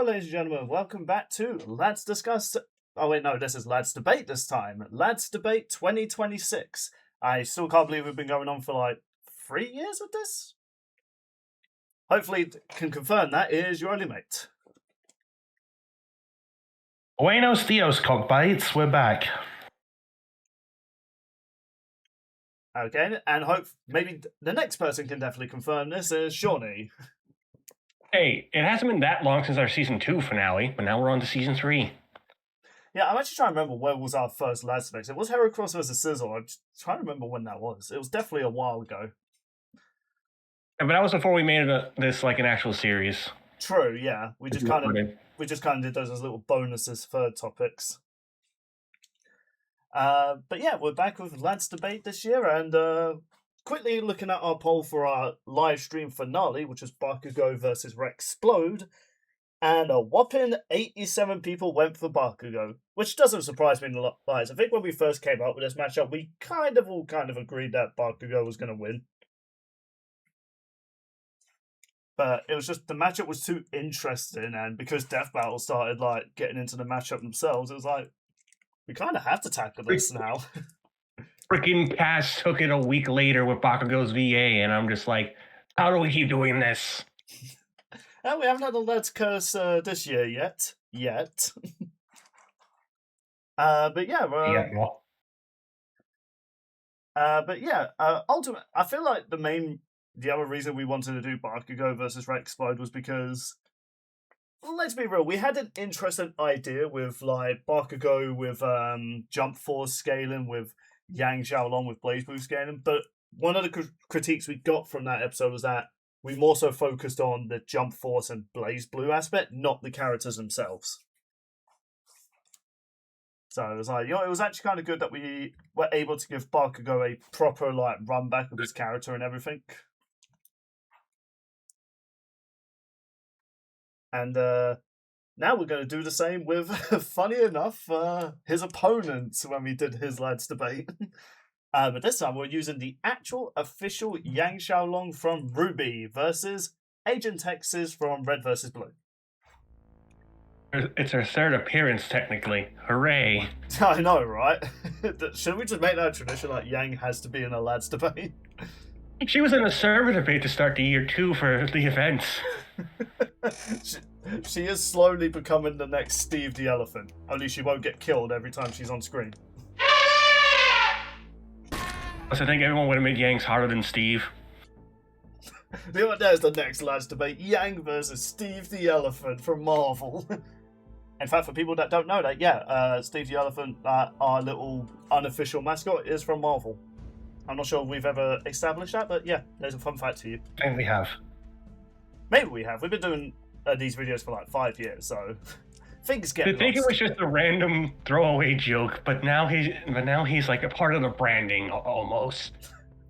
Hello, ladies and gentlemen. Welcome back to Lads Discuss. Oh, wait, no, this is Lads Debate this time. Lads Debate 2026. I still can't believe we've been going on for like 3 years with this. Hopefully, can confirm that is your only mate. Buenos dias, cockbites. We're back. Okay, and hope maybe the next person can definitely confirm this is Shawnee. Hey, it hasn't been that long since our season 2 finale, but now we're on to season 3. Yeah, I'm actually trying to remember when was our first Lads Debate. It was Heracross vs. Sizzle. I'm just trying to remember when that was. It was definitely a while ago. But that was before we made this like an actual series. True, yeah. We just kind of did those as little bonuses for topics. But yeah, we're back with Lads Debate this year, and quickly looking at our poll for our live stream finale, which was Bakugo versus Rexplode, and a whopping 87 people went for Bakugo, which doesn't surprise me in a lot. I think when we first came out with this matchup, we all agreed that Bakugo was going to win. But it was just the matchup was too interesting, and because Death Battle started like getting into the matchup themselves, it was like we kind of have to tackle this now. Freaking Cass took it a week later with Bakugo's VA, and I'm just like, how do we keep doing this? And we haven't had a Let's Curse this year yet. But yeah, ultimately, I feel like the other reason we wanted to do Bakugo versus Rexplode was because, let's be real, we had an interesting idea with like Bakugo with Jump Force scaling, with Yang Xiao Long with Blaze Blue scaling, but one of the critiques we got from that episode was that we more so focused on the Jump Force and Blaze Blue aspect, not the characters themselves. So it was like, it was actually kind of good that we were able to give Bakugo a proper like run back of his character and everything. And now we're going to do the same with, funny enough, his opponents when we did his Lads Debate. But this time we're using the actual official Yang Xiao Long from RWBY versus Agent Texas from Red vs. Blue. It's her third appearance, technically. Hooray. I know, right? Should we just make that a tradition, like Yang has to be in a Lads Debate? She was in a server debate to start the year 2 for the events. She is slowly becoming the next Steve the Elephant. Only she won't get killed every time she's on screen. I think everyone would have made Yang's harder than Steve. There's the next Lads Debate. Yang versus Steve the Elephant from Marvel. In fact, for people that don't know that, Steve the Elephant, our little unofficial mascot, is from Marvel. I'm not sure if we've ever established that, but yeah, there's a fun fact to you. I think we have. Maybe we have. We've been doing these videos for like 5 years, so things get lost. I think it was just a random throwaway joke, but now he's like a part of the branding almost.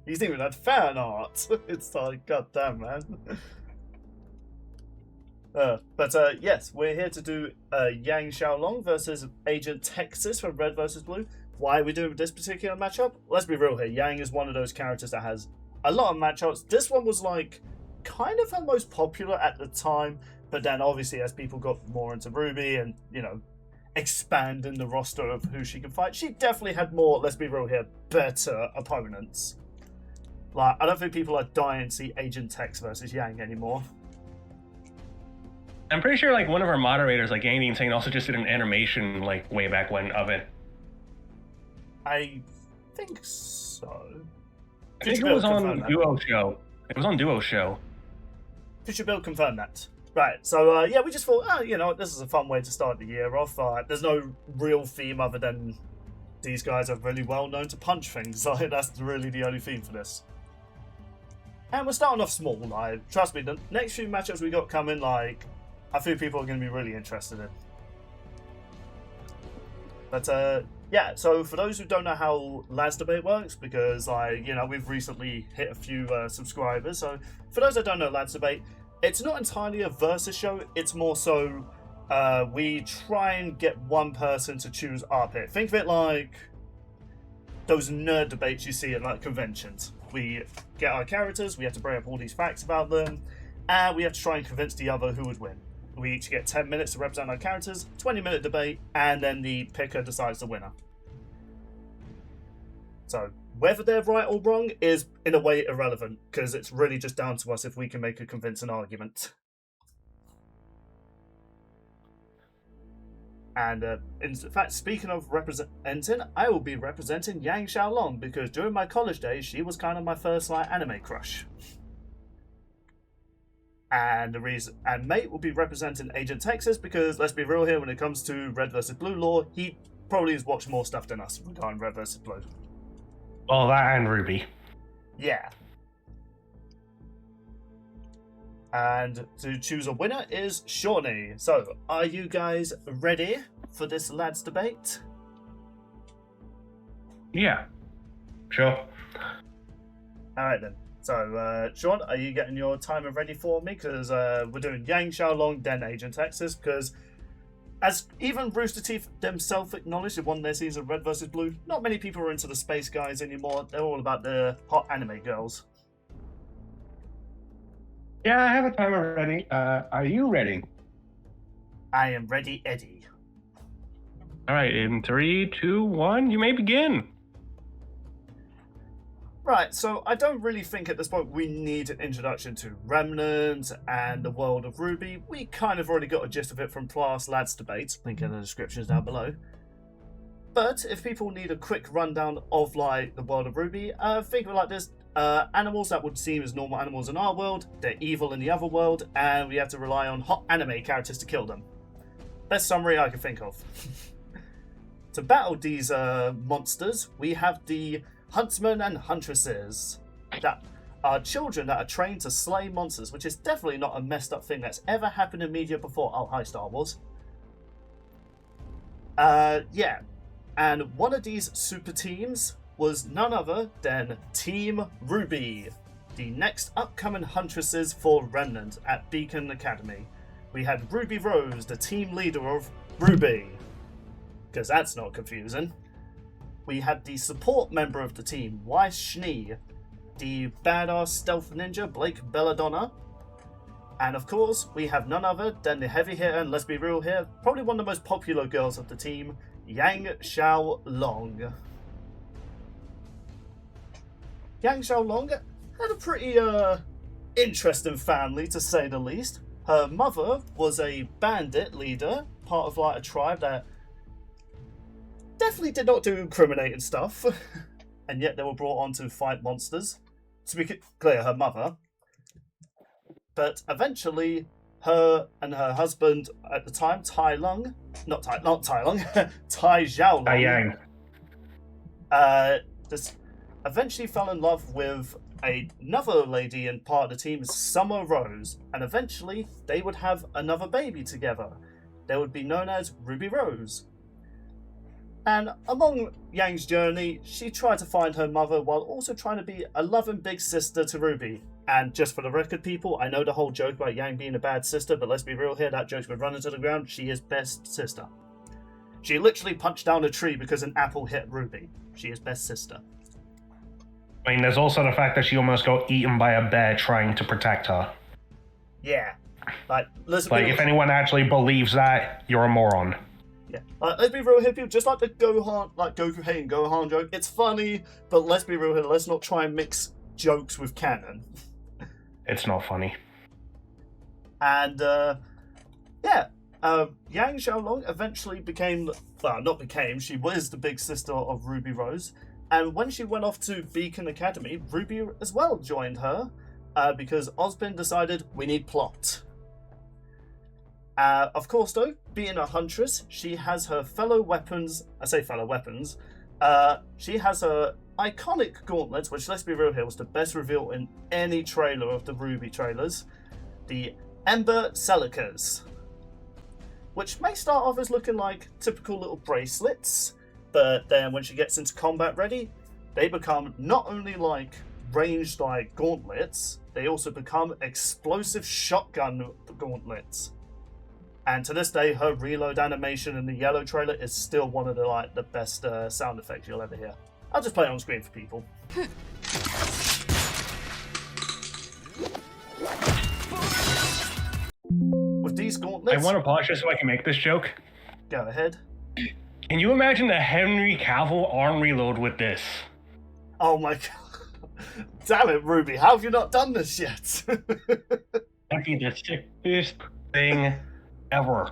He's even had fan art. It's like, goddamn, man. Yes, we're here to do Yang Xiao Long versus Agent Texas from Red vs. Blue. Why are we doing this particular matchup? Let's be real here. Yang is one of those characters that has a lot of matchups. This one was like kind of her most popular at the time, but then obviously as people got more into RWBY and, expanding the roster of who she can fight, she definitely had more, let's be real here, better opponents. Like, I don't think people are dying to see Agent Tex versus Yang anymore. I'm pretty sure like one of our moderators, like Yang Insane, also just did an animation like way back when of it. I think so. I think it was on Duo Show. It was on Duo Show. Future Bill confirmed that. Right, so we just thought, this is a fun way to start the year off. There's no real theme other than these guys are really well known to punch things. Like, that's really the only theme for this. And we're starting off small. Like, trust me, the next few matchups we got coming, like, I think people are going to be really interested in. But so for those who don't know how Lads Debate works, because we've recently hit a few subscribers, so for those that don't know Lads Debate, it's not entirely a versus show, it's more so we try and get one person to choose our pick. Think of it like those nerd debates you see at like conventions. We get our characters, we have to bring up all these facts about them, and we have to try and convince the other who would win. We each get 10 minutes to represent our characters, 20-minute debate, and then the picker decides the winner. So whether they're right or wrong is, in a way, irrelevant, because it's really just down to us if we can make a convincing argument. And in fact, speaking of representing, I will be representing Yang Xiao Long, because during my college days, she was kind of my first anime crush. And Mate will be representing Agent Texas, because let's be real here, when it comes to Red vs. Blue lore, he probably has watched more stuff than us regarding Red vs. Blue. Well, that and RWBY. Yeah. And to choose a winner is Shawnee. So, are you guys ready for this lads debate? Yeah. Sure. Alright then. So, Sean, are you getting your timer ready for me? Because we're doing Yang Xiao Long, then Agent Texas. Because, as even Roosterteeth themselves acknowledged in one of their seasons of Red vs. Blue, not many people are into the space guys anymore. They're all about the hot anime girls. Yeah, I have a timer ready. Are you ready? I am ready, Eddie. All right, in 3, 2, 1, you may begin. Right, so I don't really think at this point we need an introduction to Remnant and the world of RWBY. We kind of already got a gist of it from past lads debates. Link in the descriptions down below. But if people need a quick rundown of the world of RWBY, think of it like this. Animals that would seem as normal animals in our world, they're evil in the other world, and we have to rely on hot anime characters to kill them. Best summary I can think of. To battle these monsters, we have the huntsmen and huntresses that are children that are trained to slay monsters, which is definitely not a messed up thing that's ever happened in media before. Oh, hi, Star Wars. Yeah. And one of these super teams was none other than Team RWBY, the next upcoming huntresses for Remnant at Beacon Academy. We had Ruby Rose, the team leader of RWBY, because that's not confusing. We had the support member of the team, Weiss Schnee, the badass stealth ninja, Blake Belladonna, and of course, we have none other than the heavy hitter, and let's be real here, probably one of the most popular girls of the team, Yang Xiao Long. Yang Xiao Long had a pretty interesting family, to say the least. Her mother was a bandit leader, part of a tribe that definitely did not do incriminating stuff, and yet they were brought on to fight monsters. To be clear, her mother. But eventually, her and her husband at the time, Tai Xiao Long, just eventually fell in love with another lady and part of the team, Summer Rose, and eventually they would have another baby together. They would be known as Ruby Rose. And among Yang's journey, she tried to find her mother while also trying to be a loving big sister to RWBY. And just for the record, people, I know the whole joke about Yang being a bad sister, but let's be real here, that joke's been run into the ground. She is best sister. She literally punched down a tree because an apple hit RWBY. She is best sister. I mean, there's also the fact that she almost got eaten by a bear trying to protect her. Yeah. If anyone actually believes that, you're a moron. Yeah. Let's be real here, people. Just like the Goku hating Gohan joke, it's funny, but let's be real here. Let's not try and mix jokes with canon. It's not funny. And, Yang Xiao Long eventually she was the big sister of Ruby Rose. And when she went off to Beacon Academy, RWBY as well joined her, because Ozpin decided we need plot. Of course, though, being a huntress, she has her fellow weapons. I say fellow weapons. She has her iconic gauntlets, which, let's be real here, was the best reveal in any trailer of the RWBY trailers. The Ember Celicas, which may start off as looking like typical little bracelets, but then when she gets into combat ready, they become not only ranged gauntlets, they also become explosive shotgun gauntlets. And to this day, her reload animation in the yellow trailer is still one of the best sound effects you'll ever hear. I'll just play it on screen for people. With these gauntlets, gauntlets. want to pause just so I can make this joke. Go ahead. Can you imagine the Henry Cavill arm reload with this? Oh my god. Damn it, Ruby, how have you not done this yet? That'd be the sickest thing ever.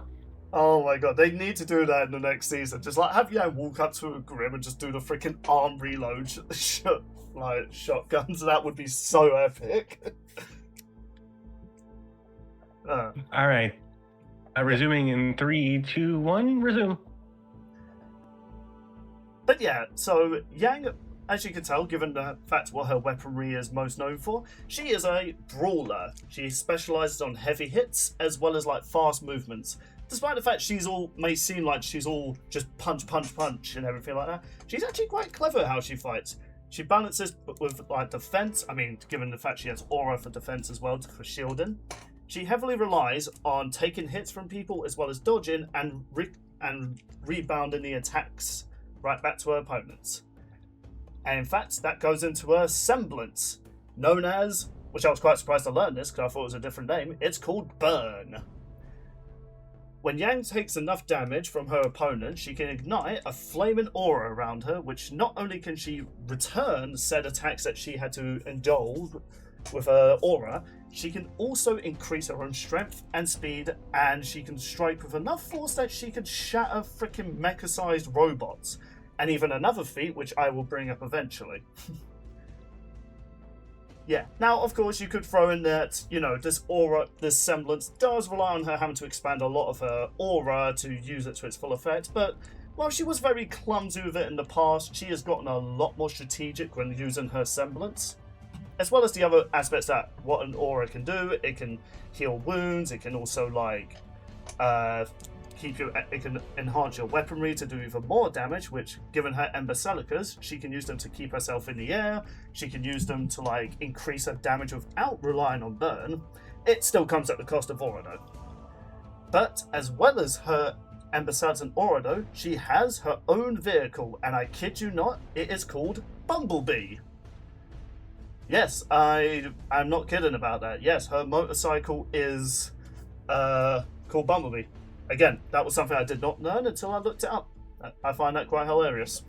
Oh my god, they need to do that in the next season. Just like have Yang walk up to a Grim and just do the freaking arm reload shotguns. That would be so epic. Alright. Resuming in 3, 2, 1, resume. But yeah, so Yang, as you can tell, given the fact what her weaponry is most known for, she is a brawler. She specializes on heavy hits as well as like fast movements. Despite the fact may seem like she's all just punch, punch, punch and everything like that, she's actually quite clever how she fights. She balances with like defense. I mean, given the fact she has aura for defense as well for shielding. She heavily relies on taking hits from people as well as dodging and rebounding the attacks right back to her opponents. And in fact, that goes into her semblance, known as, which I was quite surprised to learn this because I thought it was a different name, it's called Burn. When Yang takes enough damage from her opponent, she can ignite a flaming aura around her, which not only can she return said attacks that she had to indulge with her aura, she can also increase her own strength and speed, and she can strike with enough force that she can shatter freaking mecha-sized robots, and even another feat which I will bring up eventually. Yeah, now of course you could throw in that, you know, this aura, this semblance does rely on her having to expand a lot of her aura to use it to its full effect, but while she was very clumsy with it in the past, she has gotten a lot more strategic when using her semblance. As well as the other aspects that what an aura can do. It can heal wounds, it can also like it can enhance your weaponry to do even more damage, which given her Ember Celicas, she can use them to keep herself in the air, she can use them to like increase her damage without relying on burn. It still comes at the cost of aura though. But as well as her Ember Celicas and aura though, she has her own vehicle, and I kid you not, it is called Bumblebee. Yes, I'm not kidding about that. Yes, her motorcycle is called Bumblebee. Again, that was something I did not learn until I looked it up. I find that quite hilarious.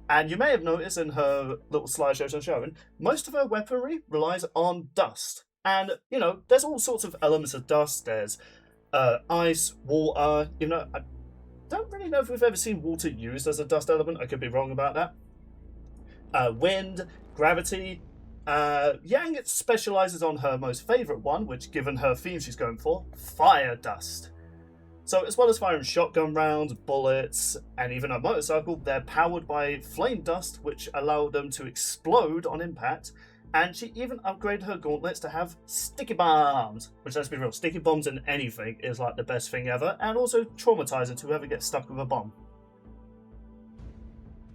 And you may have noticed in her little slideshows I'm showing, most of her weaponry relies on dust. And, you know, there's all sorts of elements of dust. There's ice, water, you know. I don't really know if we've ever seen water used as a dust element. I could be wrong about that. Wind, gravity. Yang specializes on her most favorite one, which given her theme she's going for, fire dust. So as well as firing shotgun rounds, bullets, and even her motorcycle, they're powered by flame dust, which allow them to explode on impact. And she even upgraded her gauntlets to have sticky bombs, which, let's be real, sticky bombs in anything is like the best thing ever, and also traumatizing to whoever gets stuck with a bomb.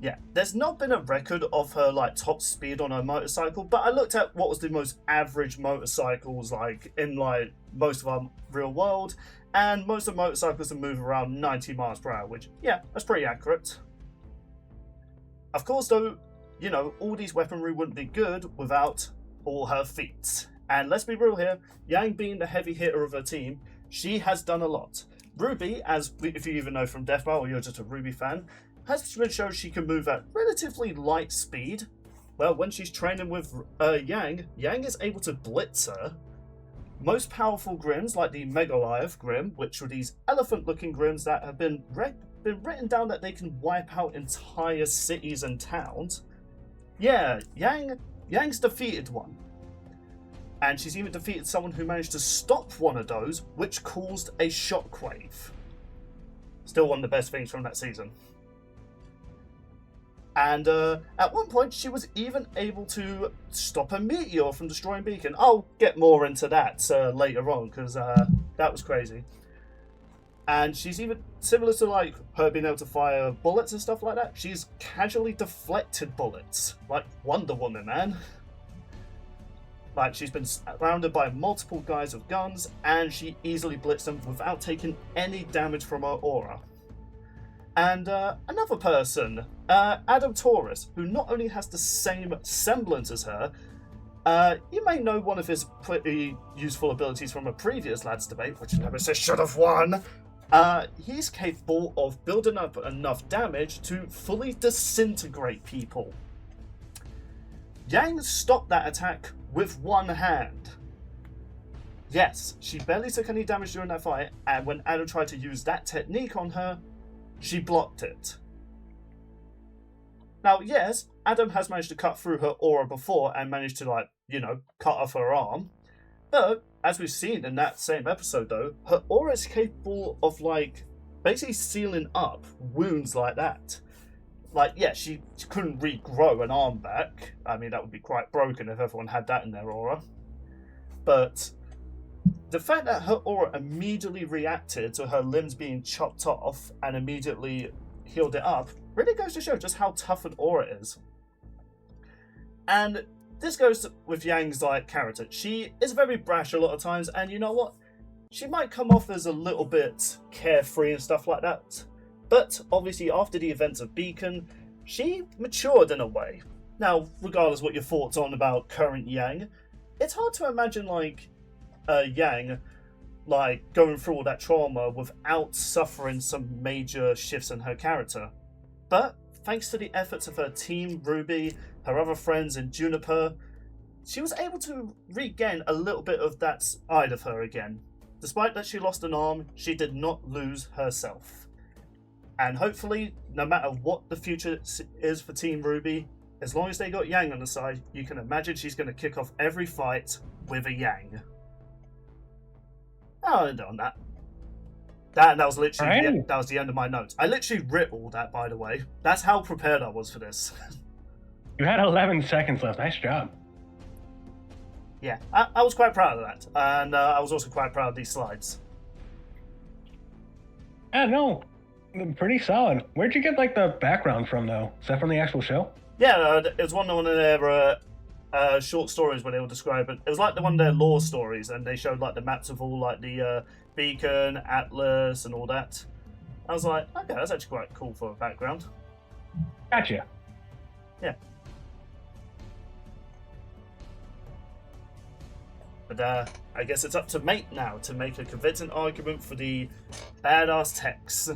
Yeah, there's not been a record of her like top speed on her motorcycle, but I looked at what was the most average motorcycles like in like most of our real world, and most of the motorcycles move around 90 miles per hour, which, yeah, that's pretty accurate. Of course, though, you know, all these weaponry wouldn't be good without all her feats. And let's be real here, Yang being the heavy hitter of her team, she has done a lot. RWBY, as if you even know from Death Battle or you're just a RWBY fan, has been shown she can move at relatively light speed. Well, when she's training with Yang is able to blitz her. Most powerful Grims, like the Megalive Grim, which were these elephant-looking Grims that have been written down that they can wipe out entire cities and towns. Yeah, Yang's defeated one. And she's even defeated someone who managed to stop one of those, which caused a shockwave. Still one of the best things from that season. And at one point, she was even able to stop a meteor from destroying Beacon. I'll get more into that later on, because that was crazy. And she's even, similar to like her being able to fire bullets and stuff like that, she's casually deflected bullets. Like Wonder Woman, man. Like, she's been surrounded by multiple guys with guns, and she easily blitzed them without taking any damage from her aura. And another person, Adam Taurus, who not only has the same semblance as her, You may know one of his pretty useful abilities from a previous lads debate, which Nemesis should have won. He's capable of building up enough damage to fully disintegrate people. Yang stopped that attack with one hand. Yes, she barely took any damage during that fight, and when Adam tried to use that technique on her, she blocked it. Now, yes, Adam has managed to cut through her aura before and managed to, cut off her arm. But, as we've seen in that same episode, though, her aura is capable of, basically sealing up wounds like that. She couldn't regrow an arm back. I mean, that would be quite broken if everyone had that in their aura. But the fact that her aura immediately reacted to her limbs being chopped off and immediately healed it up really goes to show just how tough an aura is. And this goes with Yang's character. She is very brash a lot of times, and you know what? She might come off as a little bit carefree and stuff like that. But obviously after the events of Beacon, she matured in a way. Now, regardless what your thoughts on about current Yang, it's hard to imagine Yang going through all that trauma without suffering some major shifts in her character. But thanks to the efforts of her team, RWBY, her other friends and Juniper, she was able to regain a little bit of that side of her again. Despite that she lost an arm, she did not lose herself. And hopefully, no matter what the future is for Team RWBY, as long as they got Yang on the side, you can imagine she's going to kick off every fight with a Yang. I'll end on that. That was literally that was the end of my notes. I literally wrote all that, by the way. That's how prepared I was for this. You had 11 seconds left. Nice job. Yeah, I was quite proud of that. And I was also quite proud of these slides. Yeah, no. Pretty solid. Where'd you get the background from, though? Is that from the actual show? Yeah, it was one of their short stories where they would describe it. It was one of their lore stories, and they showed the maps of all the Beacon, Atlas, and all that. I was like, okay, that's actually quite cool for a background. Gotcha. Yeah. But I guess it's up to Mate now to make a convincing argument for the badass Tex.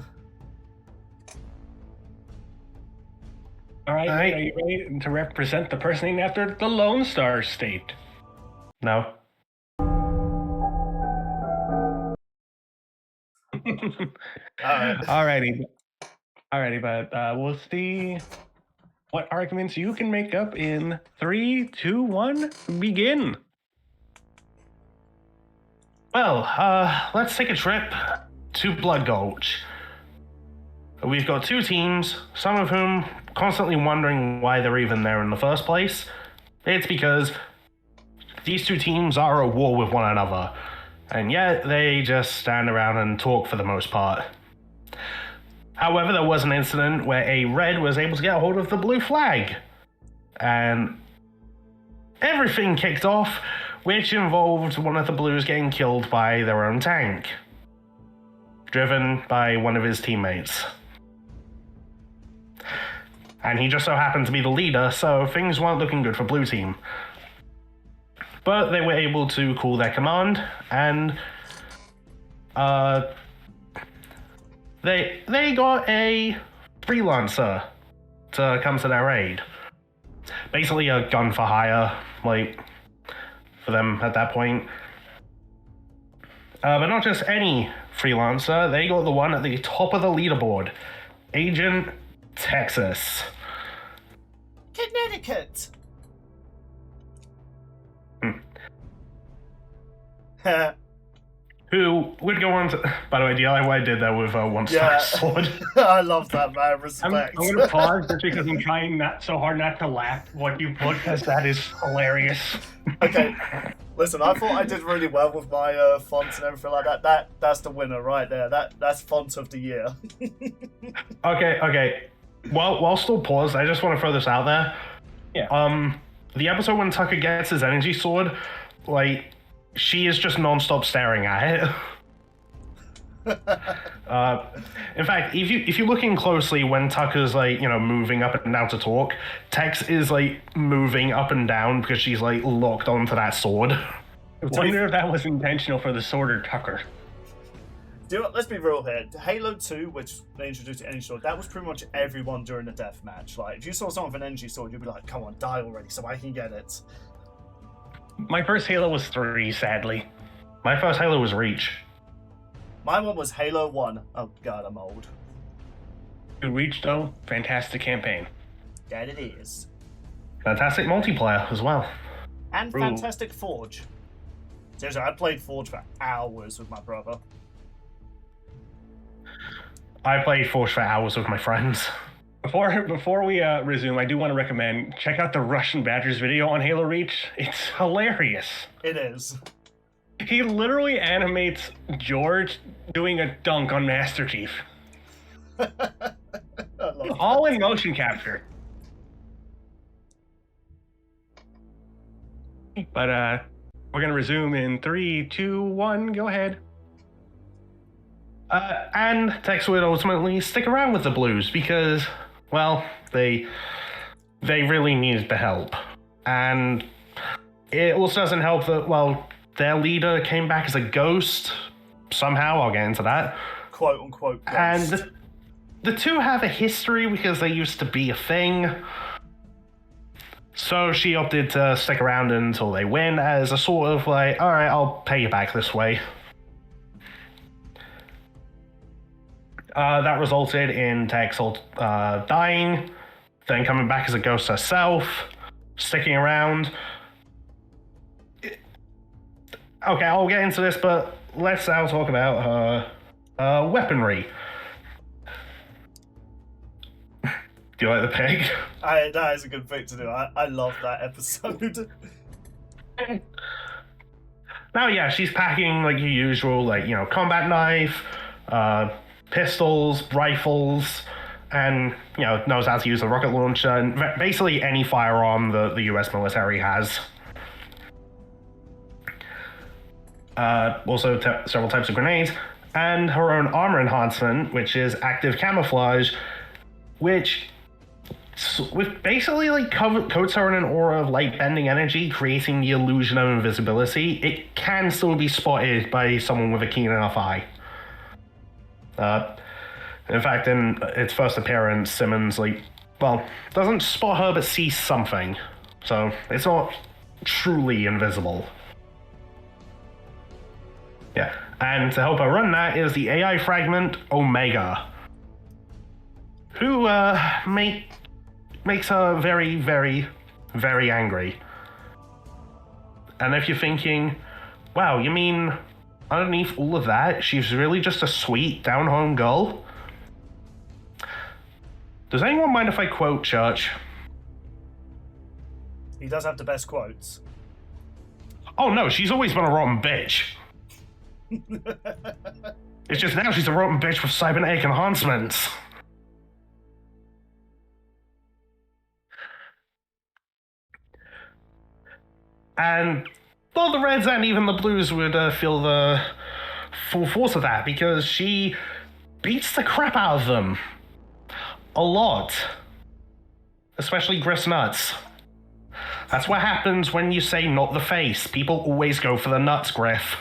All right, are you ready to represent the person named after the Lone Star State? No. Alrighty, but we'll see what arguments you can make up in 3, 2, 1, begin. Well, let's take a trip to Blood Gulch. We've got two teams, some of whom constantly wondering why they're even there in the first place. It's because these two teams are at war with one another, and yet they just stand around and talk for the most part. However, there was an incident where a red was able to get a hold of the blue flag, and everything kicked off, which involved one of the blues getting killed by their own tank, driven by one of his teammates. And he just so happened to be the leader, so things weren't looking good for blue team. But they were able to call their command, and they got a freelancer to come to their aid. Basically a gun for hire, for them at that point. But not just any freelancer, they got the one at the top of the leaderboard, Agent Texas. Connecticut! Who would go on to... By the way, do you like what I did there with one star sword? I love that, man. Respect. I'm going to pause just because I'm trying not to laugh what you put, because that is hilarious. Okay, listen, I thought I did really well with my fonts and everything like that. That's the winner right there. That's font of the year. Okay. Well, while still paused, I just want to throw this out there. Yeah. The episode when Tucker gets his energy sword, she is just non-stop staring at it. In fact, if you're looking closely when Tucker's like, moving up and down to talk, Tex is like moving up and down because she's like locked onto that sword. I wonder if that was intentional for the sword or Tucker. Let's be real here. Halo 2, which they introduced the energy sword, that was pretty much everyone during the death match. Like, if you saw someone with an energy sword, you'd be like, come on, die already so I can get it. My first Halo was 3, sadly. My first Halo was Reach. My one was Halo 1. Oh god, I'm old. Good Reach, though. Fantastic campaign. That it is. Fantastic multiplayer as well. And fantastic Forge. Seriously, I played Forge for hours with my brother. I played Forge for hours with my friends. Before we resume, I do want to recommend, check out the Russian Badgers video on Halo Reach. It's hilarious. It is. He literally animates George doing a dunk on Master Chief. All in motion capture. But we're going to resume in 3, 2, 1, go ahead. And Tex would ultimately stick around with the Blues because, well, they really needed the help. And it also doesn't help that, well, their leader came back as a ghost. Somehow, I'll get into that. Quote unquote ghost. And the two have a history because they used to be a thing. So she opted to stick around until they win as a sort of like, alright, I'll pay you back this way. That resulted in Tex dying, then coming back as a ghost herself, sticking around. Okay, I'll get into this, but let's now talk about her weaponry. Do you like the pig? That is a good thing to do. I love that episode. Now, yeah, she's packing like your usual, like, combat knife, pistols, rifles, and, knows how to use a rocket launcher, and basically any firearm that the US military has. Also several types of grenades, and her own armor enhancement, which is active camouflage, which basically like coats her in an aura of light bending energy, creating the illusion of invisibility. It can still be spotted by someone with a keen enough eye. In fact, in its first appearance, Simmons doesn't spot her but sees something, so it's not truly invisible. Yeah, and to help her run that is the AI fragment Omega, who makes her very, very, very angry. And if you're thinking, wow, you mean underneath all of that, she's really just a sweet, down-home girl? Does anyone mind if I quote Church? He does have the best quotes. Oh no, she's always been a rotten bitch. It's just now she's a rotten bitch with cybernetic enhancements. And both the Reds and even the Blues would feel the full force of that because she beats the crap out of them. A lot. Especially Griff's nuts. That's what happens when you say not the face. People always go for the nuts, Griff.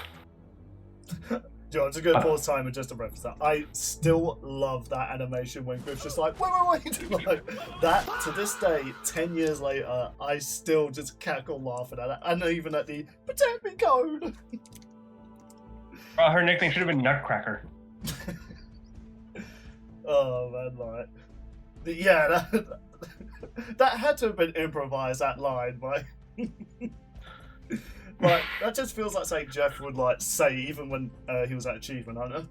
John, it's a good pause time and just to reference that. I still love that animation when Griff's just like, wait. Like, that, to this day, 10 years later, I still just cackle laughing at it. And even at the protect me code. Her nickname should have been Nutcracker. Oh, man, like. Yeah, that had to have been improvised, that line, right? Like, that just feels like something Jeff would say even when he was at Achievement Hunter.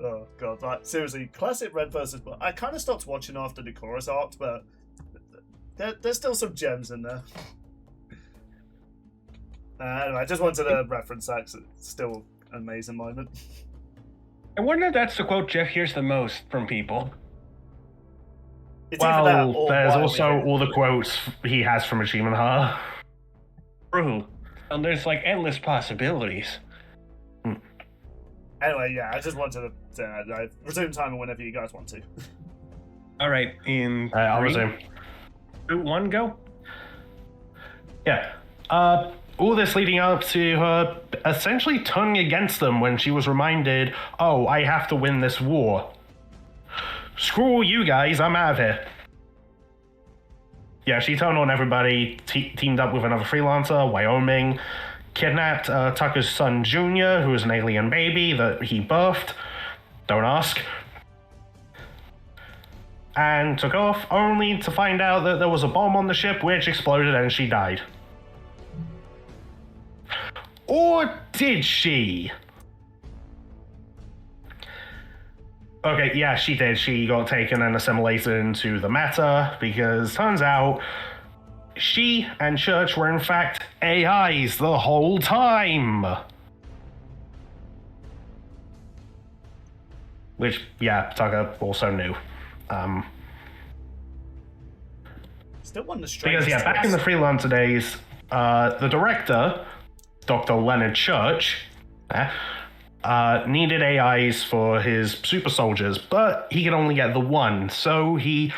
Oh god, seriously, classic Red versus Blue. I kind of stopped watching after the chorus arc, but there's still some gems in there. Anyway, I just wanted to reference that because it's still an amazing moment. I wonder if that's the quote Jeff hears the most from people. It's that or there's also all the quotes he has from Achievement Hunter. True. And there's endless possibilities. Anyway, yeah, I just wanted to resume timer whenever you guys want to. All right, in I'll 3, resume. 2, 1, go. Yeah. All this leading up to her essentially turning against them when she was reminded, oh, I have to win this war. Screw all you guys, I'm out of here. Yeah, she turned on everybody, teamed up with another freelancer, Wyoming, kidnapped Tucker's son Junior, who was an alien baby that he birthed. Don't ask. And took off, only to find out that there was a bomb on the ship which exploded and she died. Or did she? Okay, yeah, she did. She got taken and assimilated into the matter because turns out she and Church were in fact AIs the whole time. Which, yeah, Tucker also knew. Still one of the strangest. Because, yeah, back in the freelancer days, the director, Dr. Leonard Church, needed AIs for his super soldiers, but he could only get the one, so he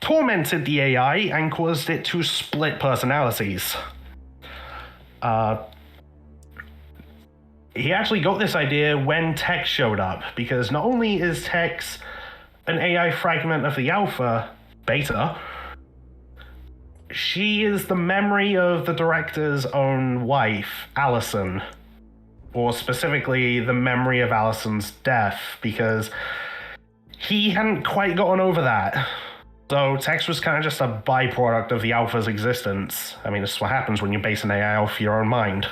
tormented the AI and caused it to split personalities. He actually got this idea when Tex showed up, because not only is Tex an AI fragment of the Alpha, Beta, she is the memory of the director's own wife, Allison. Or specifically, the memory of Allison's death, because he hadn't quite gotten over that. So Tex was kind of just a byproduct of the Alpha's existence. I mean, this is what happens when you base an AI off your own mind.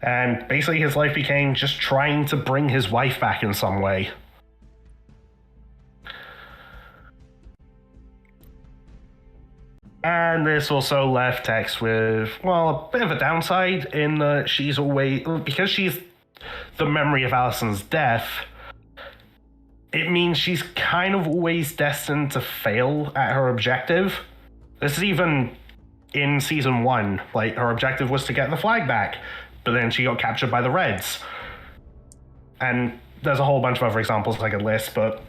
And basically his life became just trying to bring his wife back in some way. And this also left Tex with, well, a bit of a downside in that she's always, because she's the memory of Allison's death, it means she's kind of always destined to fail at her objective. This is even in season 1. Like, her objective was to get the flag back, but then she got captured by the Reds. And there's a whole bunch of other examples I could list, but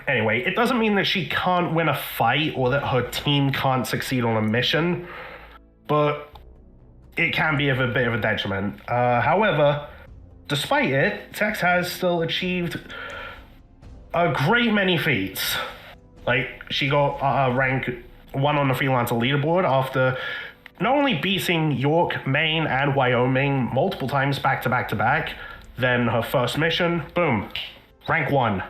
anyway, it doesn't mean that she can't win a fight or that her team can't succeed on a mission, but it can be of a bit of a detriment. However, despite it, Tex has still achieved a great many feats. Like, she got rank 1 on the freelancer leaderboard after not only beating York, Maine, and Wyoming multiple times back to back to back, then her first mission, boom, rank 1.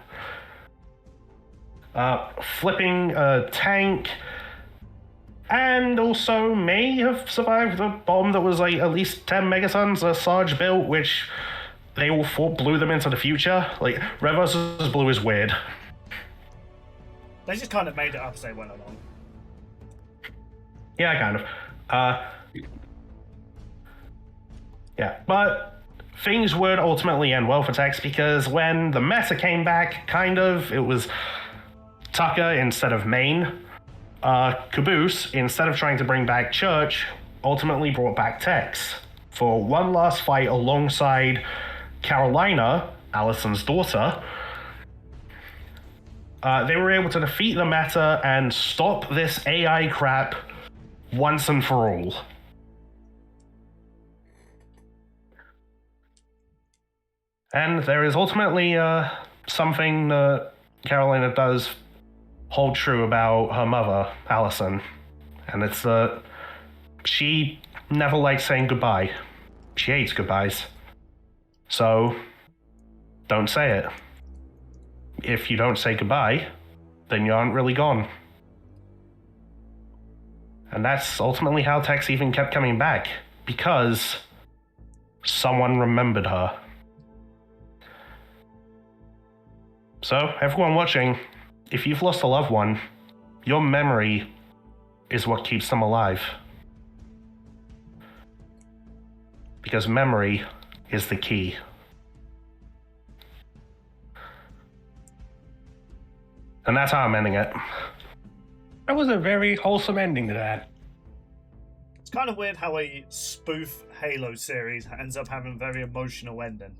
Flipping a tank, and also may have survived a bomb that was like at least 10 megatons Sarge built, which they all thought blew them into the future. Like, Red vs. Blue is weird. They just kind of made it up as they went along. Yeah, kind of. Yeah, but things would ultimately end well for Tex because when the meta came back, it was Tucker instead of Maine. Caboose, instead of trying to bring back Church, ultimately brought back Tex for one last fight alongside Carolina, Allison's daughter. They were able to defeat the meta and stop this AI crap once and for all. And there is ultimately something that Carolina does hold true about her mother, Allison. And it's that she never likes saying goodbye. She hates goodbyes. So, don't say it. If you don't say goodbye, then you aren't really gone. And that's ultimately how Tex even kept coming back, because someone remembered her. So, everyone watching, if you've lost a loved one, your memory is what keeps them alive. Because memory is the key. And that's how I'm ending it. That was a very wholesome ending to that. kind of weird how a spoof Halo series ends up having a very emotional ending.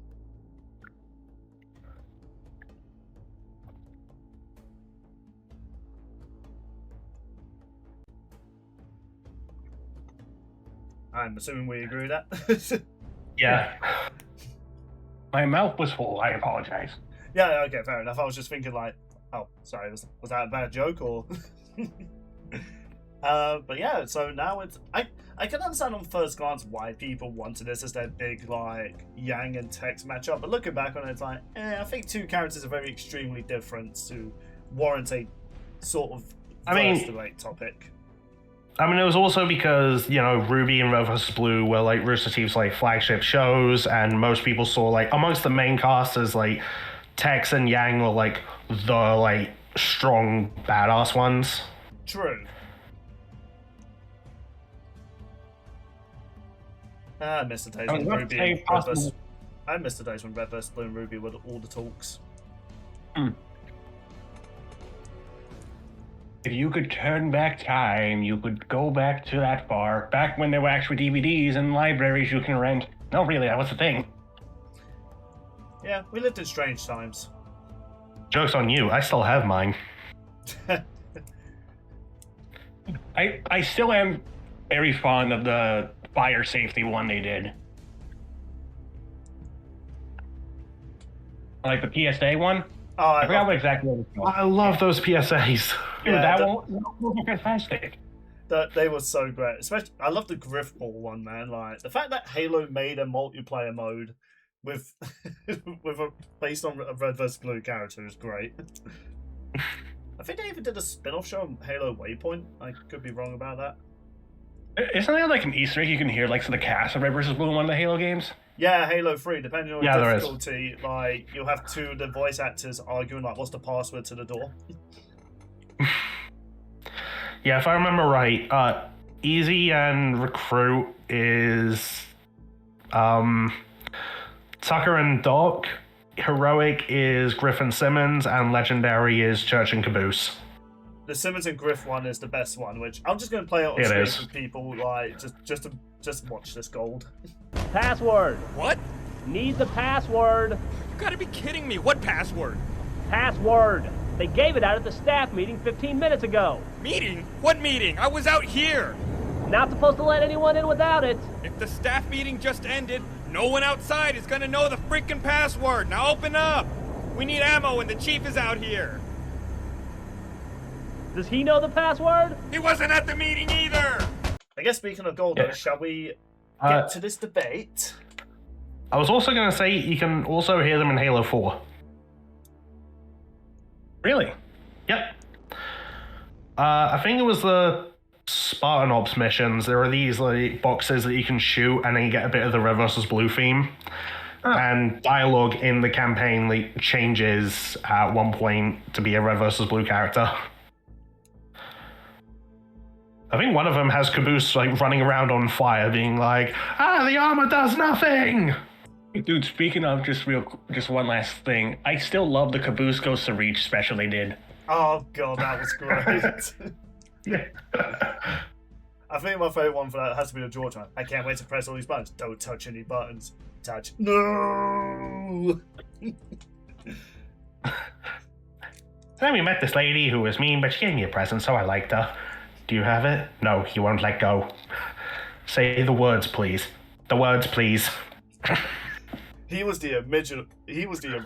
I'm assuming we agree with that. Yeah. My mouth was full. I apologize. Yeah, okay, fair enough. I was just thinking like, oh, sorry, was that a bad joke or? But yeah, so now it's I can understand on first glance why people wanted this as their big like Yang and Tex matchup, but looking back on it, it's like, I think two characters are very extremely different to warrant a sort of first debate topic. I mean, it was also because, you know, RWBY and Red vs. Blue were, like, Roosterteeth's, like, flagship shows, and most people saw, like, amongst the main casters, like, Tex and Yang were, like, the, like, strong, badass ones. True. I miss the days when RWBY and Red vs. I miss the days when Red vs. Blue and RWBY were all the talks. If you could turn back time, you could go back to that far, back when there were actual DVDs and libraries you can rent. No, really, that was the thing. Yeah, we lived in strange times. Joke's on you, I still have mine. I still am very fond of the fire safety one they did. Like the PSA one? Oh, I forgot what exactly what it was called. I love those PSAs. Dude, Yeah, that one was fantastic. They were so great. Especially, I love the Griff Ball one, man. Like the fact that Halo made a multiplayer mode with based on a Red vs. Blue character is great. I think they even did a spin-off show on Halo Waypoint. I could be wrong about that. Isn't there like an Easter egg you can hear like the cast of Red vs. Blue in one of the Halo games? Yeah, Halo 3, depending on Yeah, difficulty, like you'll have two of the voice actors arguing like what's the password to the door. Yeah, if I remember right, Easy and Recruit is Tucker and Doc. Heroic is Griffin Simmons, and Legendary is Church and Caboose. The Simmons and Griff one is the best one, which I'm just going to play it on screen for people like just watch this gold. Password. What? Need the password. You gotta be kidding me. What password? Password. They gave it out at the staff meeting 15 minutes ago. Meeting? What meeting? I was out here. Not supposed to let anyone in without it. If the staff meeting just ended, no one outside is gonna know the freaking password. Now open up. We need ammo and the chief is out here. Does he know the password? He wasn't at the meeting either. I guess speaking of gold, though, shall we get to this debate? I was also going to say you can also hear them in Halo 4. Really? Yep. I think it was the Spartan Ops missions. There are these like boxes that you can shoot, and then you get a bit of the Red vs. Blue theme. Oh. And dialogue in the campaign like, changes at one point to be a Red vs. Blue character. I think one of them has Caboose like running around on fire, being like, the armor does nothing! Dude, speaking of just one last thing, I still love the Caboose Goes to Reach special they did. Oh god, that was great. Yeah. I think my favourite one for that has to be the George one. I can't wait to press all these buttons. Don't touch any buttons. Touch. No! Then we met this lady who was mean, but she gave me a present, so I liked her. Do you have it? No, you won't let go. Say the words, please. The words, please. He was the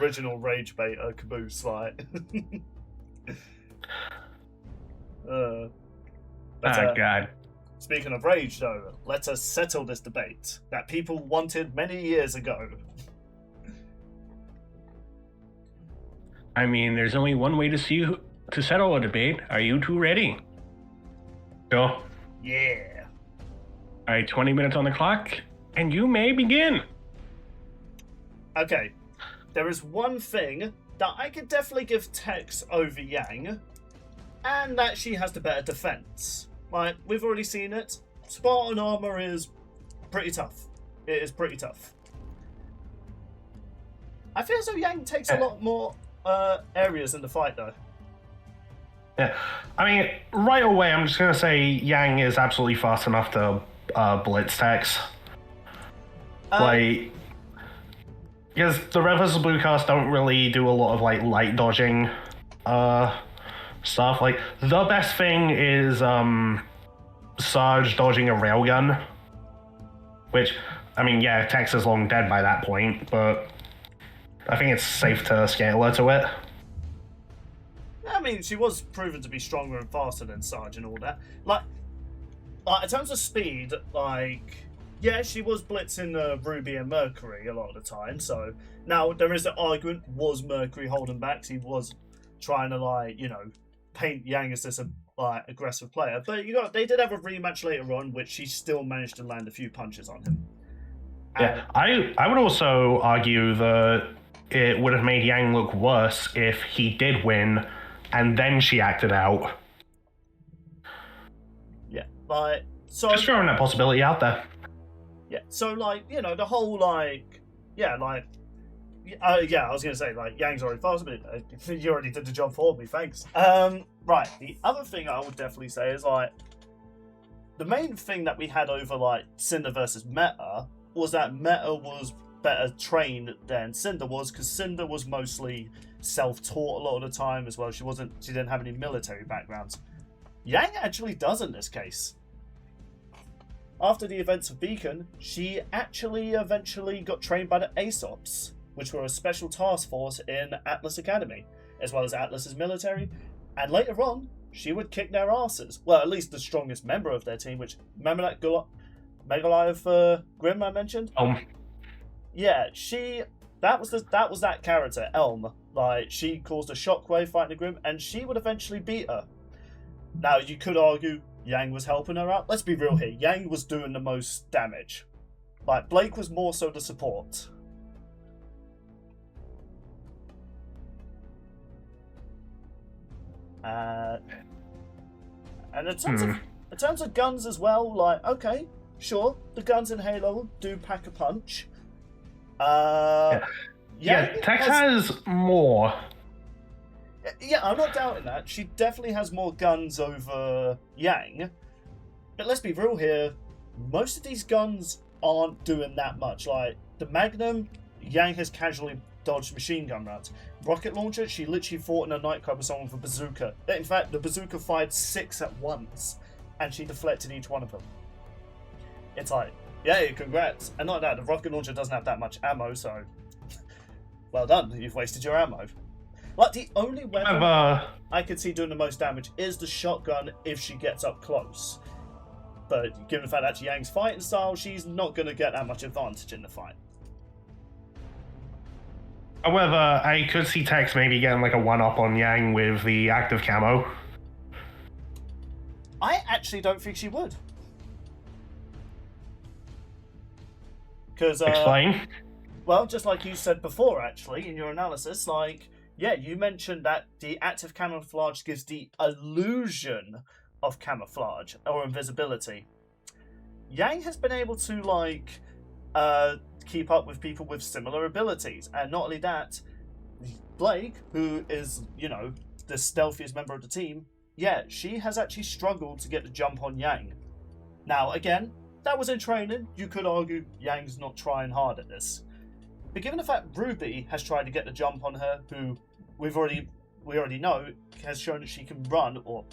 original rage baiter, Caboose, like. God. Speaking of rage, though, let us settle this debate that people wanted many years ago. I mean, there's only one way to settle a debate. Are you two ready? Sure. Yeah. All right, 20 minutes on the clock, and you may begin. Okay. There is one thing that I could definitely give Tex over Yang, and that she has the better defense. Like, we've already seen it. Spartan armor is pretty tough. It is pretty tough. I feel as though Yang takes a lot more areas in the fight, though. Yeah, I mean, right away, I'm just going to say Yang is absolutely fast enough to blitz techs. Like, because the Red vs. Blue cast don't really do a lot of like light dodging stuff. Like, the best thing is Sarge dodging a railgun, which, I mean, yeah, Tex is long dead by that point, but I think it's safe to scale her to it. I mean, she was proven to be stronger and faster than Sarge and all that. Like in terms of speed, like, yeah, she was blitzing RWBY and Mercury a lot of the time. So now there is the argument: was Mercury holding back? He was trying to, like, you know, paint Yang as this aggressive player. But they did have a rematch later on, which she still managed to land a few punches on him. Yeah, I would also argue that it would have made Yang look worse if he did win and then she acted out. Yeah, like, so just throwing that possibility out there. Yeah, so, like, you know, the whole, like, yeah, I was gonna say, like, Yang's already fast, but you already did the job for me, thanks. Right, the other thing I would definitely say is, like, the main thing that we had over, like, Cinder versus Meta was that Meta was better trained than Cinder was, because Cinder was mostly self-taught a lot of the time as well. She didn't have any military backgrounds. Yang actually does in this case. After the events of Beacon, she actually eventually got trained by the ASOPs, which were a special task force in Atlas Academy, as well as Atlas's military, and later on, she would kick their asses. Well, at least the strongest member of their team, which, remember that Megalive Grim I mentioned? Yeah, that was that character, Elm. Like, she caused a shockwave fighting the Grim, and she would eventually beat her. Now, you could argue Yang was helping her out. Let's be real here. Yang was doing the most damage. Like, Blake was more so the support. And in terms of guns as well, like, okay, sure, the guns in Halo do pack a punch. Tex has more. Yeah, I'm not doubting that. She definitely has more guns over Yang. But let's be real here. Most of these guns aren't doing that much. Like, the Magnum, Yang has casually dodged machine gun rounds. Rocket launcher, she literally fought in a nightclub with someone with a bazooka. In fact, the bazooka fired 6 at once, and she deflected each one of them. It's like, yay, congrats. And not that, the rocket launcher doesn't have that much ammo, so well done, you've wasted your ammo. Like, the only weapon I could see doing the most damage is the shotgun if she gets up close. But given the fact that's Yang's fighting style, she's not going to get that much advantage in the fight. However, I could see Tex maybe getting like a one-up on Yang with the active camo. I actually don't think she would. Because, explain. Well, just like you said before, actually, in your analysis, like, yeah, you mentioned that the active camouflage gives the illusion of camouflage or invisibility. Yang has been able to, like, keep up with people with similar abilities, and not only that, Blake, who is, you know, the stealthiest member of the team, yeah, she has actually struggled to get the jump on Yang. Now, again, that was in training. You could argue Yang's not trying hard at this. But given the fact RWBY has tried to get the jump on her, who we already know has shown that she can run, or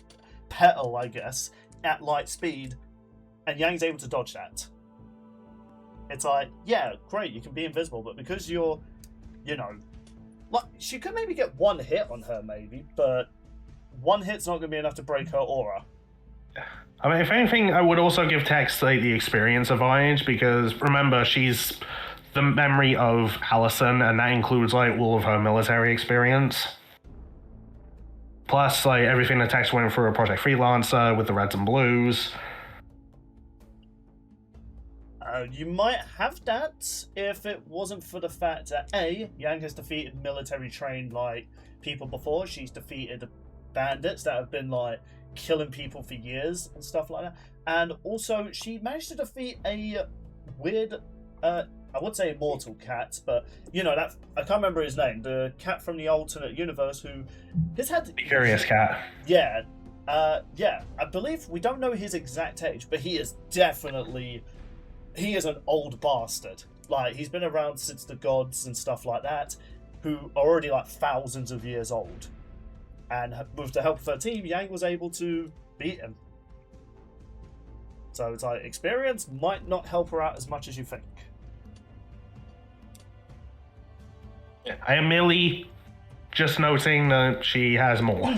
pedal, I guess, at light speed, and Yang's able to dodge that. It's like, yeah, great, you can be invisible, but because you're, you know, like, she could maybe get one hit on her, maybe, but one hit's not going to be enough to break her aura. I mean, if anything, I would also give Tex like, the experience advantage, because remember, she's the memory of Allison, and that includes like all of her military experience. Plus, like everything that Tex went through a Project Freelancer with the Reds and Blues. You might have that if it wasn't for the fact that A, Yang has defeated military trained like people before. She's defeated bandits that have been like killing people for years and stuff like that. And also, she managed to defeat a weird, I would say immortal cat, but you know that I can't remember his name. The cat from the alternate universe who has had the Curious Cat. Yeah, Yeah, I believe we don't know his exact age, but he is definitely... He is an old bastard. Like, he's been around since the gods and stuff like that, who are already, like, thousands of years old. And with the help of her team, Yang was able to beat him. So it's like, experience might not help her out as much as you think. I am merely just noting that she has more.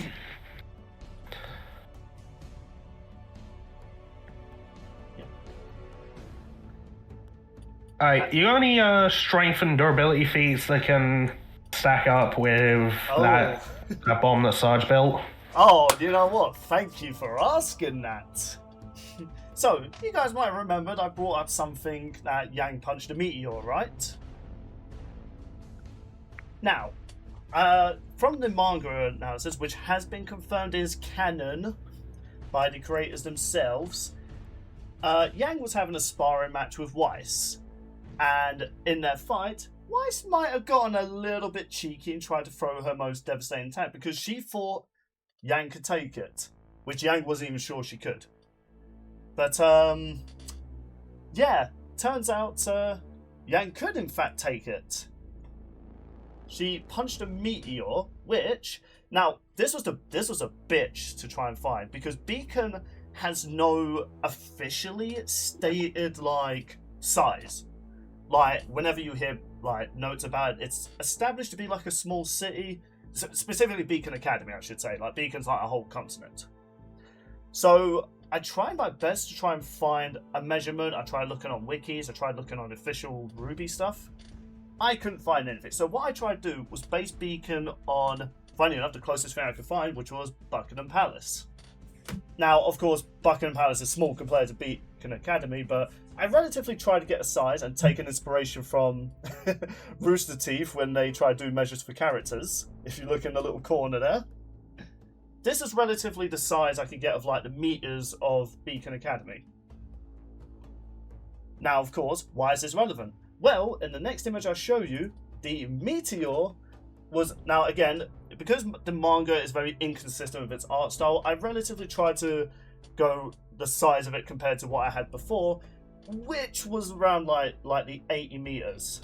Alright, you got any strength and durability feats that can stack up with that bomb that Sarge built? Oh, you know what? Thank you for asking that. So, you guys might have remembered I brought up something that Yang punched a meteor, right? Now, from the manga analysis, which has been confirmed is canon by the creators themselves, Yang was having a sparring match with Weiss. And in their fight, Weiss might have gotten a little bit cheeky and tried to throw her most devastating attack because she thought Yang could take it, which Yang wasn't even sure she could. But, yeah, turns out Yang could in fact take it. She punched a meteor, which, now, this was a bitch to try and find, because Beacon has no officially stated, like, size. Like, whenever you hear, like, notes about it, it's established to be like a small city, specifically Beacon Academy, I should say. Like, Beacon's like a whole continent. So, I tried my best to try and find a measurement. I tried looking on wikis, I tried looking on official RWBY stuff. I couldn't find anything. So what I tried to do was base Beacon on, funny enough, the closest thing I could find, which was Buckingham Palace. Now, of course, Buckingham Palace is small compared to Beacon Academy, but I relatively tried to get a size and take an inspiration from Roosterteeth when they try to do measures for characters. If you look in the little corner there. This is relatively the size I could get of, like, the meters of Beacon Academy. Now, of course, why is this relevant? Well, in the next image I'll show you, the meteor was... Now, again, because the manga is very inconsistent with its art style, I relatively tried to go the size of it compared to what I had before, which was around, like the 80 meters.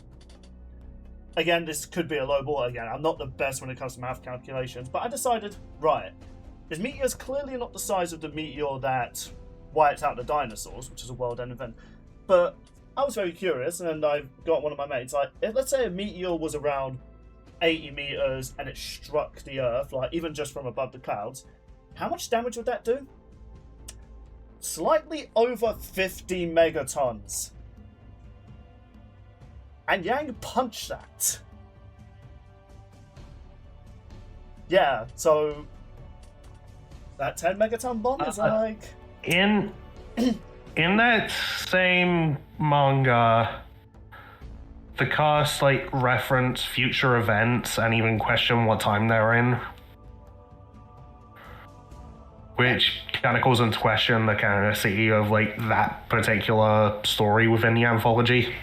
Again, this could be a low ball. Again, I'm not the best when it comes to math calculations, but I decided, right, this meteor is clearly not the size of the meteor that wiped out the dinosaurs, which is a world-end event, but I was very curious, and I got one of my mates, like, if, let's say a meteor was around 80 meters and it struck the Earth, like, even just from above the clouds, how much damage would that do? Slightly over 50 megatons. And Yang punched that. Yeah, so that 10 megaton bomb is like... In that same manga, the cast, like, reference future events and even question what time they're in. Which kind of calls into question the canonicity of, like, that particular story within the anthology.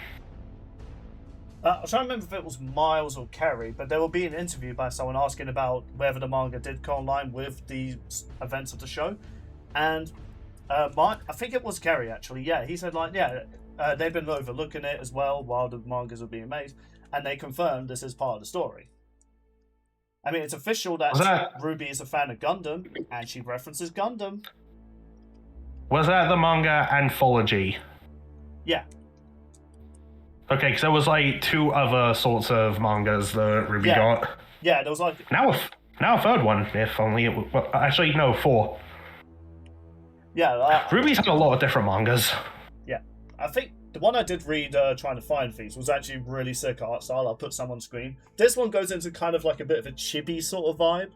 I'm trying to remember if it was Miles or Kerry, but there will be an interview by someone asking about whether the manga did go online with the events of the show. And I think it was Kerry, actually. Yeah, he said, like, yeah, they've been overlooking it as well while the mangas were being made, and they confirmed this is part of the story. I mean, it's official that RWBY is a fan of Gundam, and she references Gundam. Was that the manga anthology? Yeah. Okay, because there was, like, two other sorts of mangas that RWBY got. Yeah, there was, like... Now a third one, if only it was... Well, actually, no, 4. Yeah. RWBY's had a lot of different mangas. Yeah. I think the one I did read trying to find these was actually really sick art style. I'll put some on screen. This one goes into kind of like a bit of a chibi sort of vibe,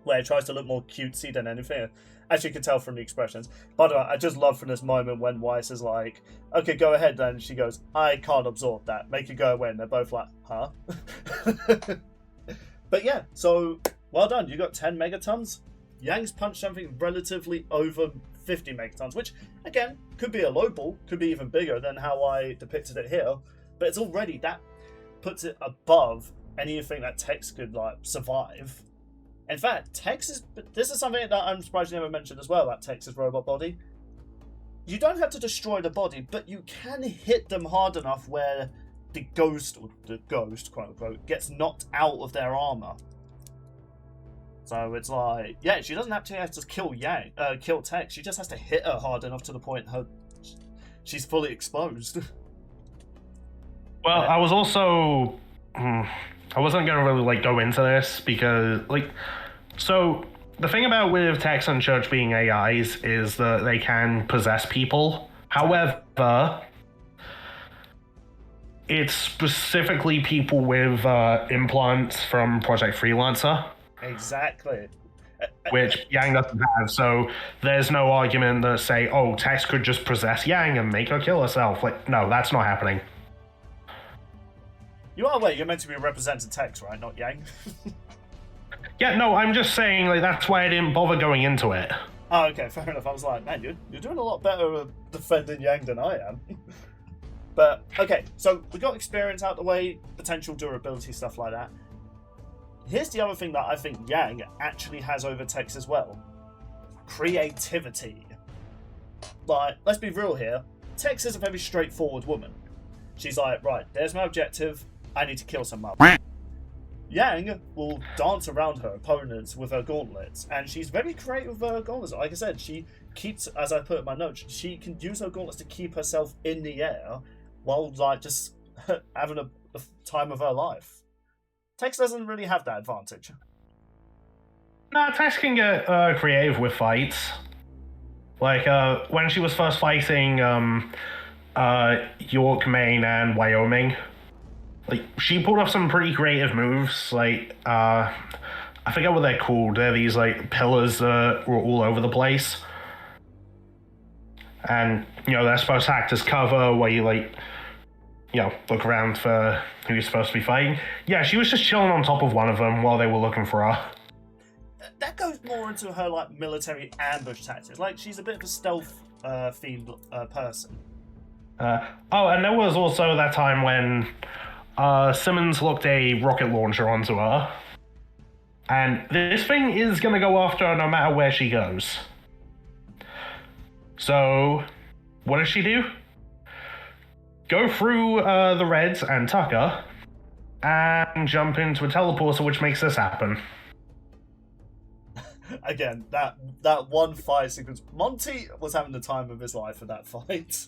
where it tries to look more cutesy than anything. As you can tell from the expressions. By the way, I just love from this moment when Weiss is like, okay, go ahead then. She goes, I can't absorb that. Make it go away. And they're both like, huh? But yeah, so well done. You got 10 megatons. Yang's punched something relatively over 50 megatons, which, again, could be a low ball, could be even bigger than how I depicted it here. But it's already, that puts it above anything that text could, like, survive. In fact, this is something that I'm surprised you never mentioned as well about Tex's robot body. You don't have to destroy the body, but you can hit them hard enough where the ghost, quote unquote, gets knocked out of their armor. So it's like, yeah, she doesn't actually have to kill Tex. She just has to hit her hard enough to the point she's fully exposed. Well, I was also, I wasn't gonna really like go into this because so the thing about with Tex and Church being AIs is that they can possess people. However, it's specifically people with implants from Project Freelancer. Exactly. Which Yang doesn't have, so there's no argument that say, oh, Tex could just possess Yang and make her kill herself. Like, no, that's not happening. You are aware you're meant to be representing Tex, right? Not Yang? Yeah, no, I'm just saying, like, that's why I didn't bother going into it. Oh, okay, fair enough. I was like, man, you're doing a lot better at defending Yang than I am. But, okay, so we got experience out the way, potential durability, stuff like that. Here's the other thing that I think Yang actually has over Tex as well. Creativity. Like, let's be real here. Tex is a very straightforward woman. She's like, right, there's my objective. I need to kill some mother. Yang will dance around her opponents with her gauntlets, and she's very creative with her gauntlets. Like I said, she keeps, as I put in my notes, she can use her gauntlets to keep herself in the air while, like, just having the time of her life. Tex doesn't really have that advantage. Nah, Tex can get creative with fights. Like, when she was first fighting York, Maine, and Wyoming, like, she pulled off some pretty creative moves. Like, I forget what they're called. They're these, like, pillars that were all over the place. And, you know, they're supposed to act as cover where you, like, you know, look around for who you're supposed to be fighting. Yeah, she was just chilling on top of one of them while they were looking for her. That goes more into her, like, military ambush tactics. Like, she's a bit of a stealth themed person. Oh, and there was also that time when Simmons looked a rocket launcher onto her. And this thing is going to go after her no matter where she goes. So, what does she do? Go through the Reds and Tucker, and jump into a teleporter, which makes this happen. Again, that one fight sequence. Monty was having the time of his life for that fight.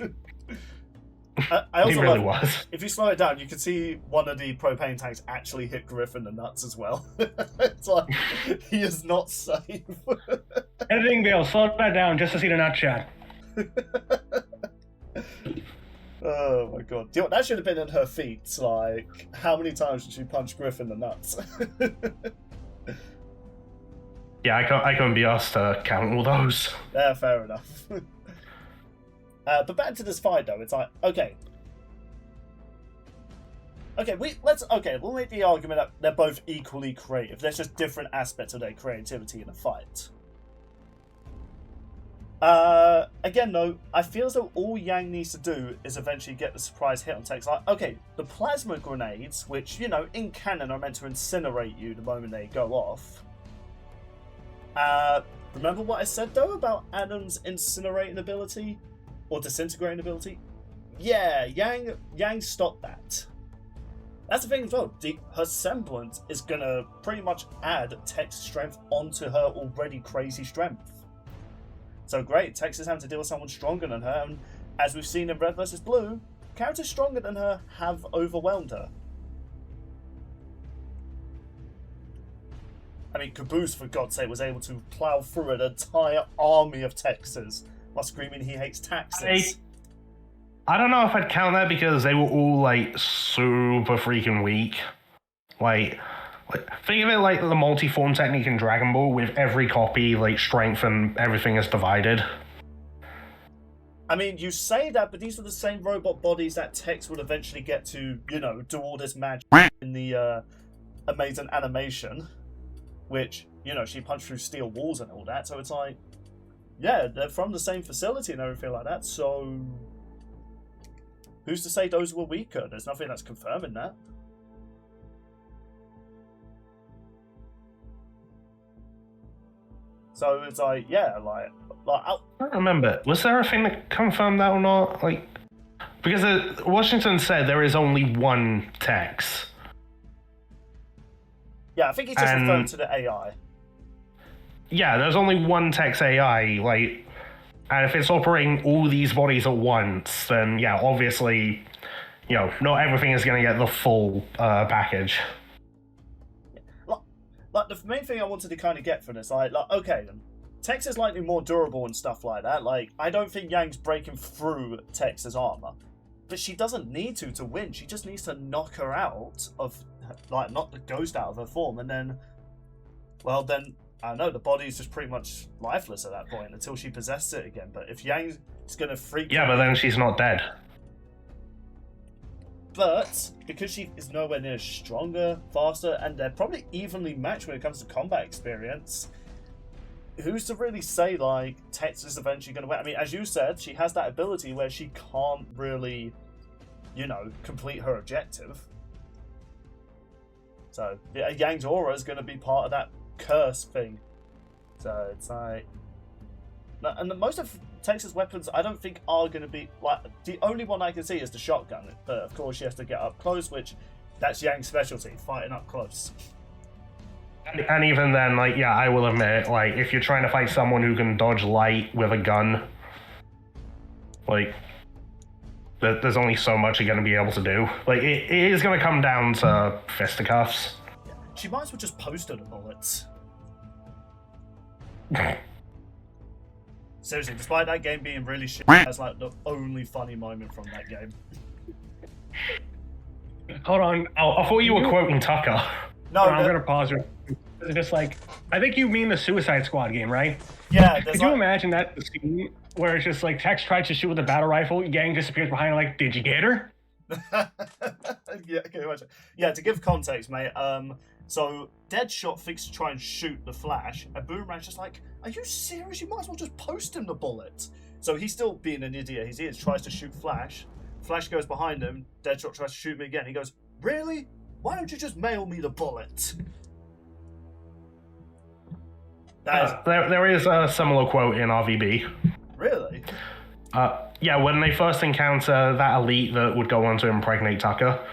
I also he really was. If you slow it down, you can see one of the propane tanks actually hit Griff in the nuts as well. It's like, he is not safe. Editing Bill, slow that down just to see the nut shot. Oh my god. You know what, that should have been in her feet. Like, how many times did she punch Griff in the nuts? Yeah, I can't be asked to count all those. Yeah, fair enough. But back to this fight though, it's like, okay, we'll make the argument that they're both equally creative. There's just different aspects of their creativity in a fight. Again though, I feel as though all Yang needs to do is eventually get the surprise hit on Tex. Like, okay, the plasma grenades, which, you know, in canon are meant to incinerate you the moment they go off. Remember what I said though about Adam's incinerating ability? Or disintegrating ability? Yeah, Yang stopped that. That's the thing as well. Her semblance is gonna pretty much add Tex's strength onto her already crazy strength. So great, Tex is having to deal with someone stronger than her, and as we've seen in Red vs. Blue, characters stronger than her have overwhelmed her. I mean, Caboose, for God's sake, was able to plow through an entire army of Texas while screaming he hates taxes. I don't know if I'd count that because they were all, like, super freaking weak. Like, think of it like the multi-form technique in Dragon Ball with every copy, like, strength and everything is divided. I mean, you say that, but these were the same robot bodies that Tex would eventually get to, you know, do all this magic in the amazing animation, which, you know, she punched through steel walls and all that, so it's like, yeah, they're from the same facility and everything like that, so who's to say those were weaker? There's nothing that's confirming that. So it's like, yeah, like I don't remember. Was there a thing that confirmed that or not? Like, because Washington said there is only one Tex. Yeah, I think he's just referring to the AI. Yeah, there's only one Tex AI, like, and if it's operating all these bodies at once, then yeah, obviously, you know, not everything is going to get the full package. Like, the main thing I wanted to kind of get from this, like okay, then, Tex is likely more durable and stuff like that. Like, I don't think Yang's breaking through Tex's armor, but she doesn't need to win. She just needs to knock her out of, like, knock the ghost out of her form, and then, well, then, I don't know, the body's just pretty much lifeless at that point until she possesses it again. But if Yang's gonna freak Yeah, but then she's not dead. But because she is nowhere near stronger, faster, and they're probably evenly matched when it comes to combat experience, who's to really say, like, Tex is eventually going to win? I mean, as you said, she has that ability where she can't really, you know, complete her objective. So, yeah, Yang's aura is going to be part of that curse thing. So, it's like... And most of Tex's weapons, I don't think are going to be... Like, the only one I can see is the shotgun. But, of course, she has to get up close, which... That's Yang's specialty, fighting up close. And even then, like, yeah, I will admit, like, if you're trying to fight someone who can dodge light with a gun, like, there's only so much you're going to be able to do. Like, it is going to come down to fisticuffs. Yeah. She might as well just post her the bullets. Seriously, despite that game being really shit, that's like the only funny moment from that game. Hold on. I thought you were quoting Tucker. No, I'm gonna pause. It's just like, I think you mean the Suicide Squad game, right? Yeah. Could you imagine that scene where it's just like Tex tries to shoot with a battle rifle, Yang disappears behind her, like, did you get her? Yeah, okay, imagine. Yeah, to give context, mate. So Deadshot thinks to try and shoot the Flash, and Boomerang's just like, "Are you serious? You might as well just post him the bullet." So he's still being an idiot. He tries to shoot Flash. Flash goes behind him. Deadshot tries to shoot me again. He goes, "Really? Why don't you just mail me the bullet?" There is a similar quote in RWBY. Really? Yeah, when they first encounter that elite that would go on to impregnate Tucker.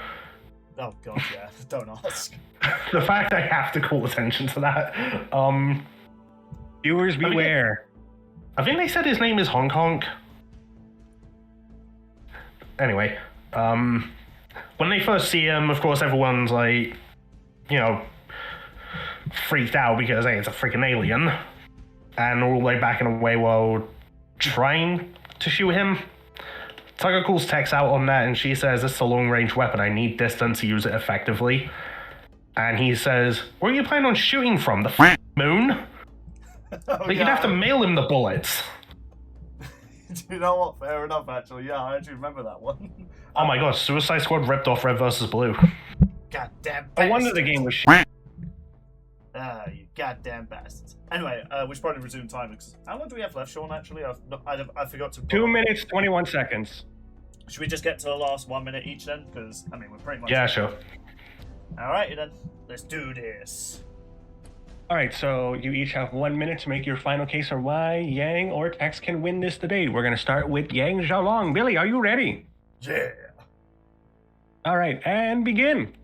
Oh god, yeah. Don't ask. The fact I have to call attention to that. Viewers beware. I think they said his name is Hong Kong. Anyway, when they first see him, of course, everyone's like, you know, freaked out because, hey, it's a freaking alien. And all the way back in away while trying to shoot him. Tucker calls Tex out on that, and she says, "This is a long-range weapon. I need distance to use it effectively." And he says, "Where are you planning on shooting from? The moon?" Like, you'd have to mail him the bullets. Do you know what? Fair enough, actually. Yeah, I actually remember that one. Oh my god, Suicide Squad ripped off Red vs. Blue. Goddamn bastards. No wonder the game was shit. You goddamn bastards. Anyway, we should probably resume time. How long do we have left, Sean, actually? I forgot to... 2 minutes, 21 seconds. Should we just get to the last 1 minute each then? Because, I mean, we're pretty much... Yeah, sure. Alrighty then. Let's do this. Alright, so you each have 1 minute to make your final case for why Yang or Tex can win this debate. We're going to start with Yang Xiao Long. Billy, are you ready? Yeah. Alright, and begin.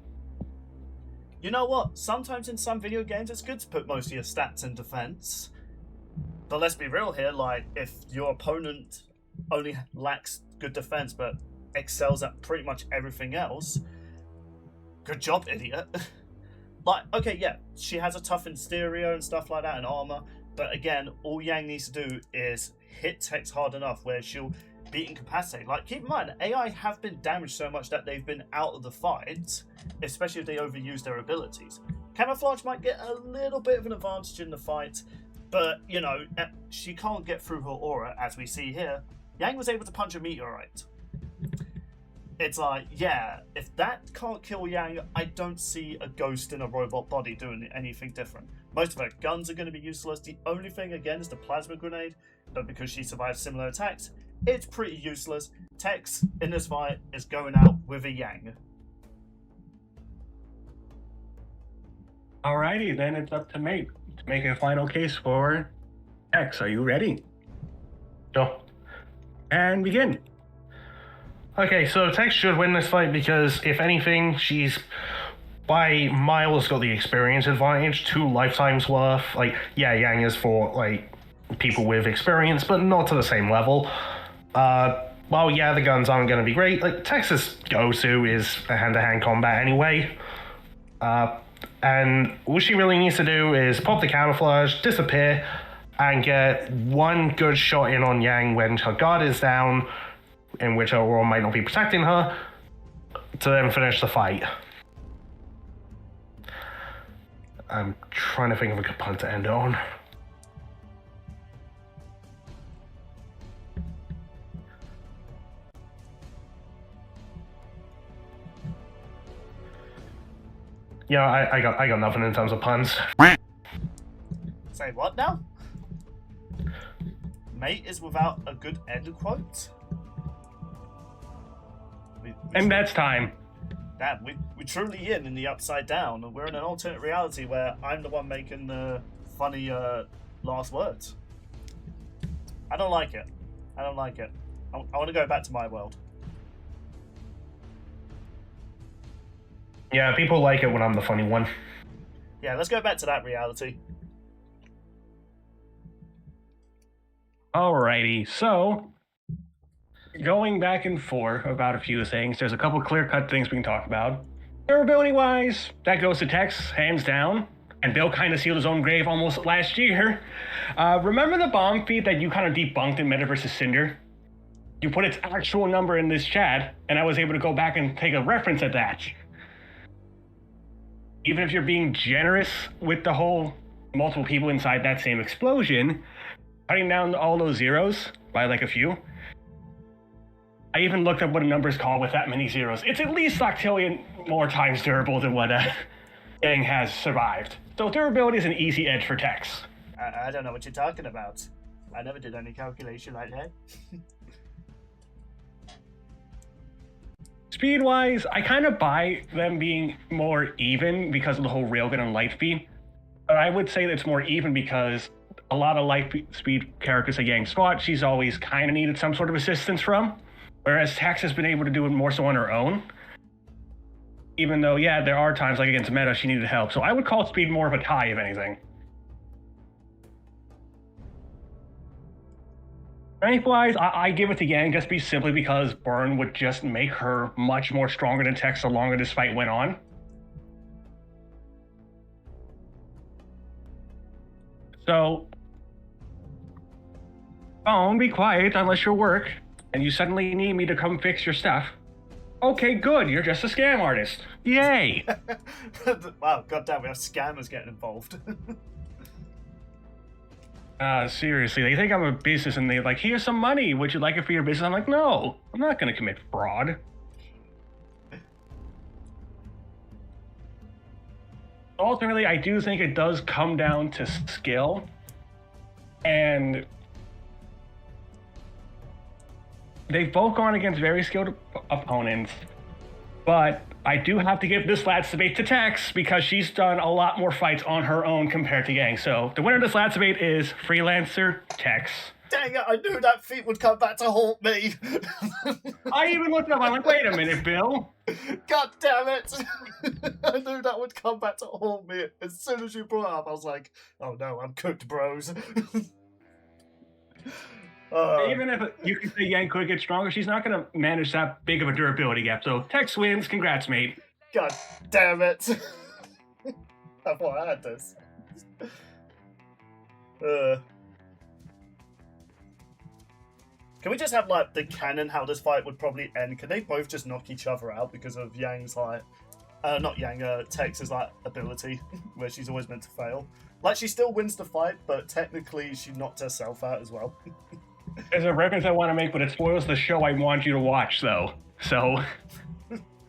You know what? Sometimes in some video games it's good to put most of your stats in defense. But let's be real here, like, if your opponent only lacks good defense but excels at pretty much everything else, good job, idiot. Like, okay, yeah, she has a tough exterior and stuff like that and armor, but again, all Yang needs to do is hit Tex hard enough where she'll be incapacitated. Like, keep in mind, AI have been damaged so much that they've been out of the fight, especially if they overuse their abilities. Camouflage might get a little bit of an advantage in the fight, but, you know, she can't get through her aura, as we see here. Yang was able to punch a meteorite. It's like, yeah, if that can't kill Yang, I don't see a ghost in a robot body doing anything different. Most of her guns are going to be useless. The only thing, again, is the plasma grenade, but because she survived similar attacks, it's pretty useless. Tex, in this fight, is going out with a Yang. Alrighty, then it's up to make a final case for X, are you ready? Sure. And begin. Okay, so Tex should win this fight because, if anything, she's by miles got the experience advantage, 2 lifetimes worth. Like, yeah, Yang is for, like, people with experience, but not to the same level. Well, yeah, the guns aren't going to be great. Like, Tex's go-to is a hand-to-hand combat anyway. And all she really needs to do is pop the camouflage, disappear, and get one good shot in on Yang when her guard is down, in which her aura might not be protecting her, to then finish the fight. I'm trying to think of a good punt to end it on. Yeah, I got nothing in terms of puns. Say what now? Mate is without a good end quote? And that's time. Damn, we're truly in the Upside Down, and we're in an alternate reality where I'm the one making the funny last words. I don't like it. I don't like it. I want to go back to my world. Yeah, people like it when I'm the funny one. Yeah, let's go back to that reality. Alrighty, so going back and forth about a few things, there's a couple clear-cut things we can talk about. Durability-wise, that goes to Tex, hands down. And Bill kind of sealed his own grave almost last year. Remember the bomb feat that you kind of debunked in Meta vs. Cinder? You put its actual number in this chat, and I was able to go back and take a reference at that. Even if you're being generous with the whole multiple people inside that same explosion, cutting down all those zeros by like a few. I even looked up what a number's called with that many zeros. It's at least octillion more times durable than what Yang has survived. So durability is an easy edge for Tex. I don't know what you're talking about. I never did any calculation like that. Speed-wise, I kind of buy them being more even because of the whole railgun and light speed. But I would say that it's more even because a lot of light speed characters that Yang fought, she's always kind of needed some sort of assistance from. Whereas Tex has been able to do it more so on her own. Even though, yeah, there are times like against Meta, she needed help. So I would call speed more of a tie, if anything. Strength-wise, I give it to Yang just simply because Burn would just make her much more stronger than Tex the longer this fight went on. So, phone, be quiet unless you're work, and you suddenly need me to come fix your stuff. Okay, good, you're just a scam artist. Yay! Wow, goddamn, we have scammers getting involved. Seriously, they think I'm a business and they're like, here's some money, would you like it for your business? I'm like, no, I'm not gonna commit fraud. Ultimately, I do think it does come down to skill, and they've both gone against very skilled opponents, but I do have to give this last debate to Tex because she's done a lot more fights on her own compared to Yang. So the winner of this last debate is Freelancer Tex. Dang it, I knew that feat would come back to haunt me. I even looked up, I'm like, wait a minute, Bill. God damn it. I knew that would come back to haunt me. As soon as you brought it up, I was like, oh no, I'm cooked, bros. Even if you can say Yang could get stronger, she's not going to manage that big of a durability gap. So Tex wins. Congrats, mate. God damn it. I thought I had this. Can we just have, like, the canon how this fight would probably end? Can they both just knock each other out because of Yang's, like... not Yang, Tex's, like, ability, where she's always meant to fail? Like, she still wins the fight, but technically she knocked herself out as well. There's a reference I want to make, but it spoils the show I want you to watch, though. So,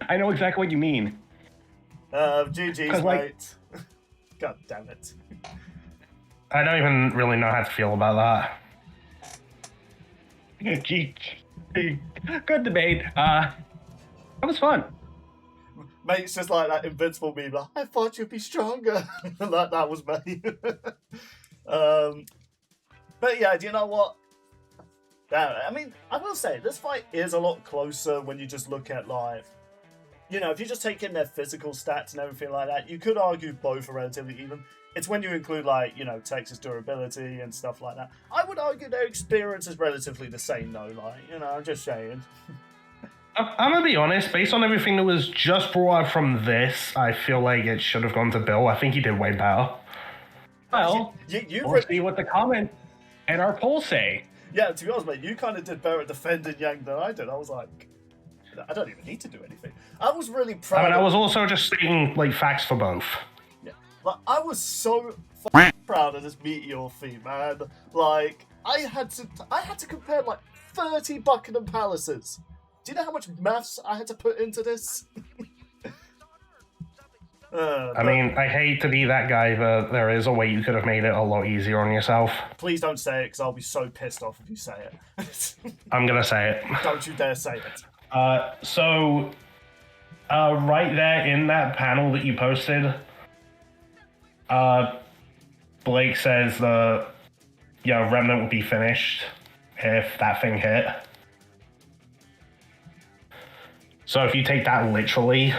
I know exactly what you mean. GG's, mate. God damn it. I don't even really know how to feel about that. Good debate. That was fun. Mate's just like that invincible meme, like, I thought you'd be stronger. That was me. But yeah, do you know what? I mean, I will say, this fight is a lot closer when you just look at, like, you know, if you just take in their physical stats and everything like that, you could argue both are relatively even. It's when you include, like, you know, Texas durability and stuff like that. I would argue their experience is relatively the same, though, like, you know, I'm just saying. I'm gonna be honest, based on everything that was just brought up from this, I feel like it should have gone to Bill. I think he did way better. Well, we'll see what the comment and our poll say. Yeah, to be honest, mate, you kind of did better at defending Yang than I did. I was like, I don't even need to do anything. I was really proud. I mean, I was also just stating, like, facts for both. Yeah, like, I was so proud of this Meteor feat, man. Like, I had to compare, like, 30 Buckingham Palaces. Do you know how much maths I had to put into this? I mean, I hate to be that guy, but there is a way you could have made it a lot easier on yourself. Please don't say it, because I'll be so pissed off if you say it. I'm gonna say it. Don't you dare say it. So, right there in that panel that you posted, Blake says the Remnant would be finished if that thing hit. So if you take that literally,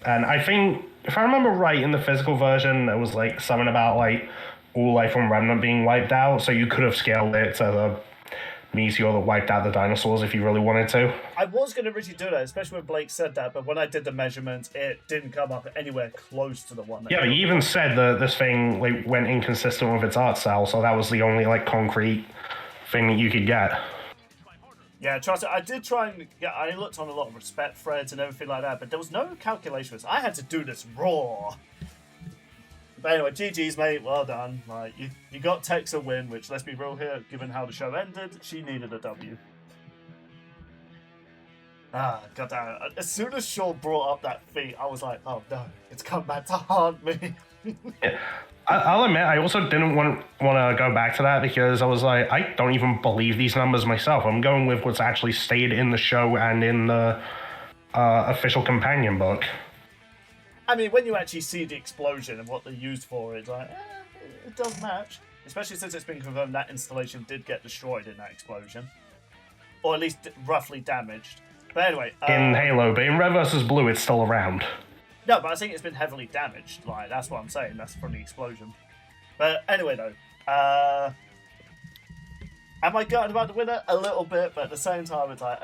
and I think, if I remember right, in the physical version, there was like something about like all life on Remnant being wiped out, so you could have scaled it to the meteor that wiped out the dinosaurs if you really wanted to. I was going to originally do that, especially when Blake said that, but when I did the measurements, it didn't come up anywhere close to the one that... Yeah, you even said that this thing like went inconsistent with its art style, so that was the only like concrete thing that you could get. Yeah, trust me, I did try and I looked on a lot of respect threads and everything like that, but there was no calculations. I had to do this raw. But anyway, GG's, mate. Well done. Like, you got Tex a win, which, let's be real here, given how the show ended, she needed a W. God damn it. As soon as Shaw brought up that feat, I was like, oh no, it's come back to haunt me. Yeah. I'll admit, I also didn't want to go back to that because I was like, I don't even believe these numbers myself. I'm going with what's actually stated in the show and in the official companion book. I mean, when you actually see the explosion and what they used for it, it's like, it does match. Especially since it's been confirmed that installation did get destroyed in that explosion. Or at least roughly damaged. But anyway... in Halo, but in Red vs. Blue, it's still around. No, but I think it's been heavily damaged. Like, that's what I'm saying. That's from the explosion. But anyway, though. Am I gutted about the winner? A little bit, but at the same time, it's like,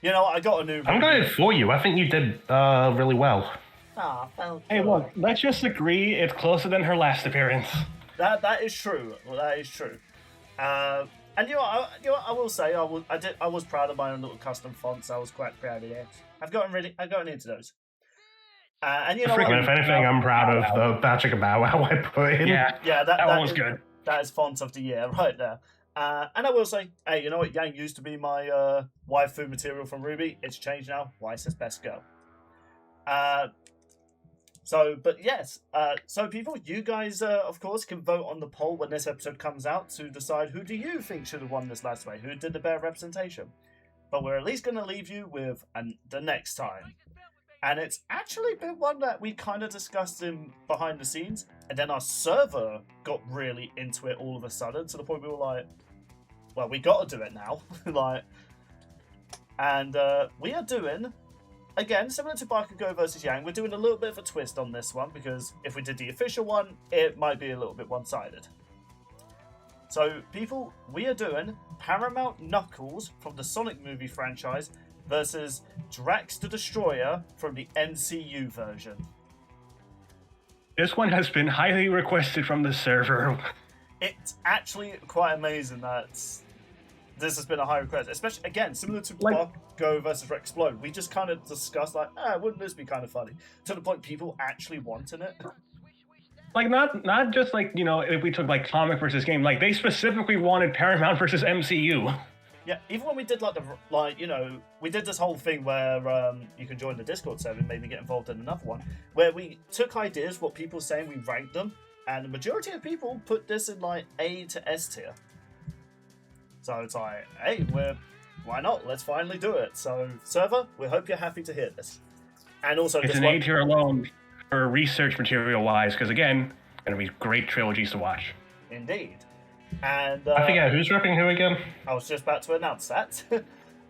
you know what? I got a new... I'm gutted for you. I think you did really well. Ah, thank Hey, you. look, let's just agree it's closer than her last appearance. That is true. Well, that is true. And you know what? I will say I was proud of my own little custom fonts. I was quite proud of that. I've gotten into those. And you know what? If anything, I'm proud of the Patrick Bow Wow I put in. Yeah, that one was good. That is font of the year right there. And I will say, hey, you know what? Yang used to be my waifu material from RWBY. It's changed now. Weiss is best girl. But yes. So people, you guys, of course, can vote on the poll when this episode comes out to decide who do you think should have won this last way? Who did the better representation? But we're at least going to leave you with the next time. And it's actually been one that we kind of discussed in behind the scenes. And then our server got really into it all of a sudden to the point we were like, well, we got to do it now. We are doing, again, similar to Bakugo versus Yang, we're doing a little bit of a twist on this one because if we did the official one, it might be a little bit one-sided. So, people, we are doing Paramount Knuckles from the Sonic movie franchise versus Drax the Destroyer from the MCU version. This one has been highly requested from the server. It's actually quite amazing that this has been a high request, especially, again, similar to Go versus Rexplode. We just kind of discussed, like, wouldn't this be kind of funny? To the point people actually wanting it. Like, not just, like, you know, if we took, like, comic versus game. Like, they specifically wanted Paramount versus MCU. Yeah, even when we did we did this whole thing where you can join the Discord server and maybe get involved in another one, where we took ideas, what people were saying, we ranked them, and the majority of people put this in like A to S tier. So it's like, hey, why not? Let's finally do it. So server, we hope you're happy to hear this. And also, it's an A tier alone for research material wise, because again, going to be great trilogies to watch. Indeed. And I forget who's ripping who again. I was just about to announce that.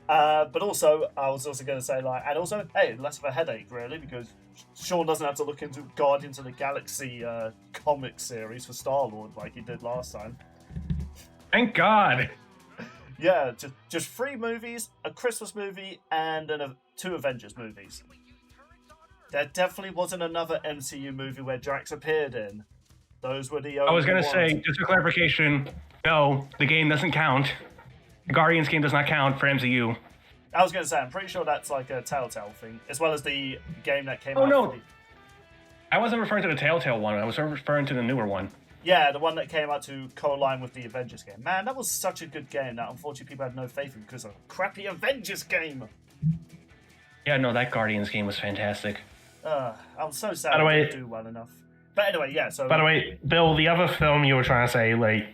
But also, I was also going to say, like, and also, hey, less of a headache, really, because Sean doesn't have to look into Guardians of the Galaxy comic series for Star-Lord like he did last time. Thank God. Yeah, just 3 movies, a Christmas movie, and 2 Avengers movies. There definitely wasn't another MCU movie where Drax appeared in. Those were the only I was going to ones. say, just for clarification, no, the game doesn't count. The Guardians game does not count for MCU. I was going to say, I'm pretty sure that's like a Telltale thing, as well as the game that came out. Oh, no. for the... I wasn't referring to the Telltale one. I was referring to the newer one. Yeah, the one that came out to co-align with the Avengers game. Man, that was such a good game that unfortunately people had no faith in because of a crappy Avengers game. Yeah, no, that Guardians game was fantastic. I'm so sad By the it way- didn't do well enough. But anyway, yeah, so... By the way, Bill, the other film you were trying to say, like,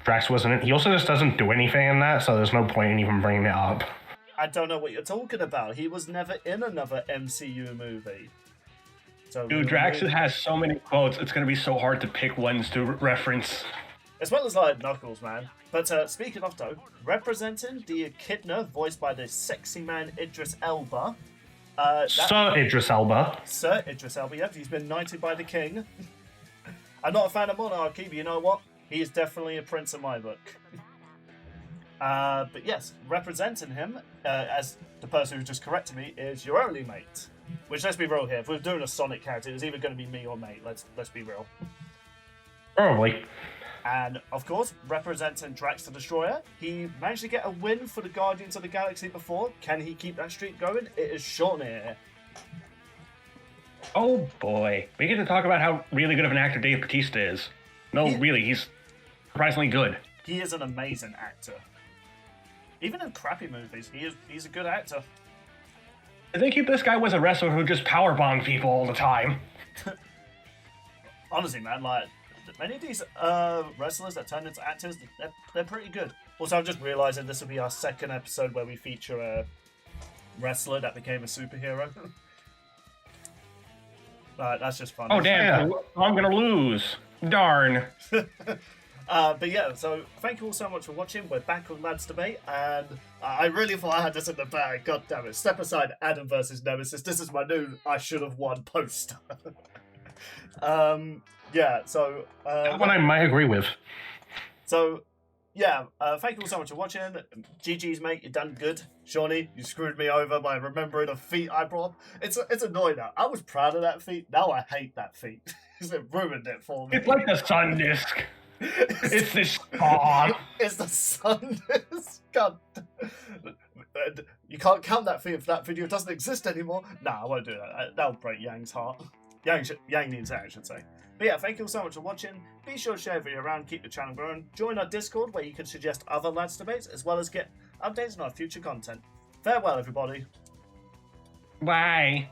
Drax wasn't in, he also just doesn't do anything in that, so there's no point in even bringing it up. I don't know what you're talking about. He was never in another MCU movie. So Dude, Drax has so many quotes, it's going to be so hard to pick ones to reference. As well as like Knuckles, man. But speaking of though, representing the Echidna, voiced by the sexy man Idris Elba. Sir Idris Elba. Sir Idris Elba, yeah, he's been knighted by the king. I'm not a fan of monarchy, but you know what? He is definitely a prince in my book. But yes, representing him as the person who just corrected me is your only mate. Which, let's be real here, if we're doing a Sonic character, it's either going to be me or mate. Let's be real. Probably. And of course, representing Drax the Destroyer, he managed to get a win for the Guardians of the Galaxy before. Can he keep that streak going? It is Sean here. Oh boy. We get to talk about how really good of an actor Dave Bautista is. No, really, he's surprisingly good. He is an amazing actor. Even in crappy movies, he's a good actor. I think this guy was a wrestler who just powerbombed people all the time. Honestly, man, like, many of these wrestlers that turn into actors, they're pretty good. Also, I'm just realizing this will be our second episode where we feature a wrestler that became a superhero. That's just fun. Oh damn, I'm gonna lose. Darn. But yeah, so thank you all so much for watching. We're back on Lads Debate, and I really thought I had this in the bag. God damn it. Step aside, Adam versus Nemesis. This is my new I should have won poster. Yeah, so... that one I might agree with. So, yeah, thank you all so much for watching. GG's, mate, you done good. Shawnee, you screwed me over by remembering a feat I brought up. It's annoying now. I was proud of that feat. Now I hate that feat. It ruined it for me. It's like the Sun Disc. It's this spawn. It's the sun. God. You can't count that feat if that video doesn't exist anymore. Nah, I won't do that. That'll break Yang's heart. Yang needs that, I should say. But yeah, thank you all so much for watching. Be sure to share the video around, keep the channel growing. Join our Discord where you can suggest other Lads Debates, as well as get updates on our future content. Farewell, everybody. Bye.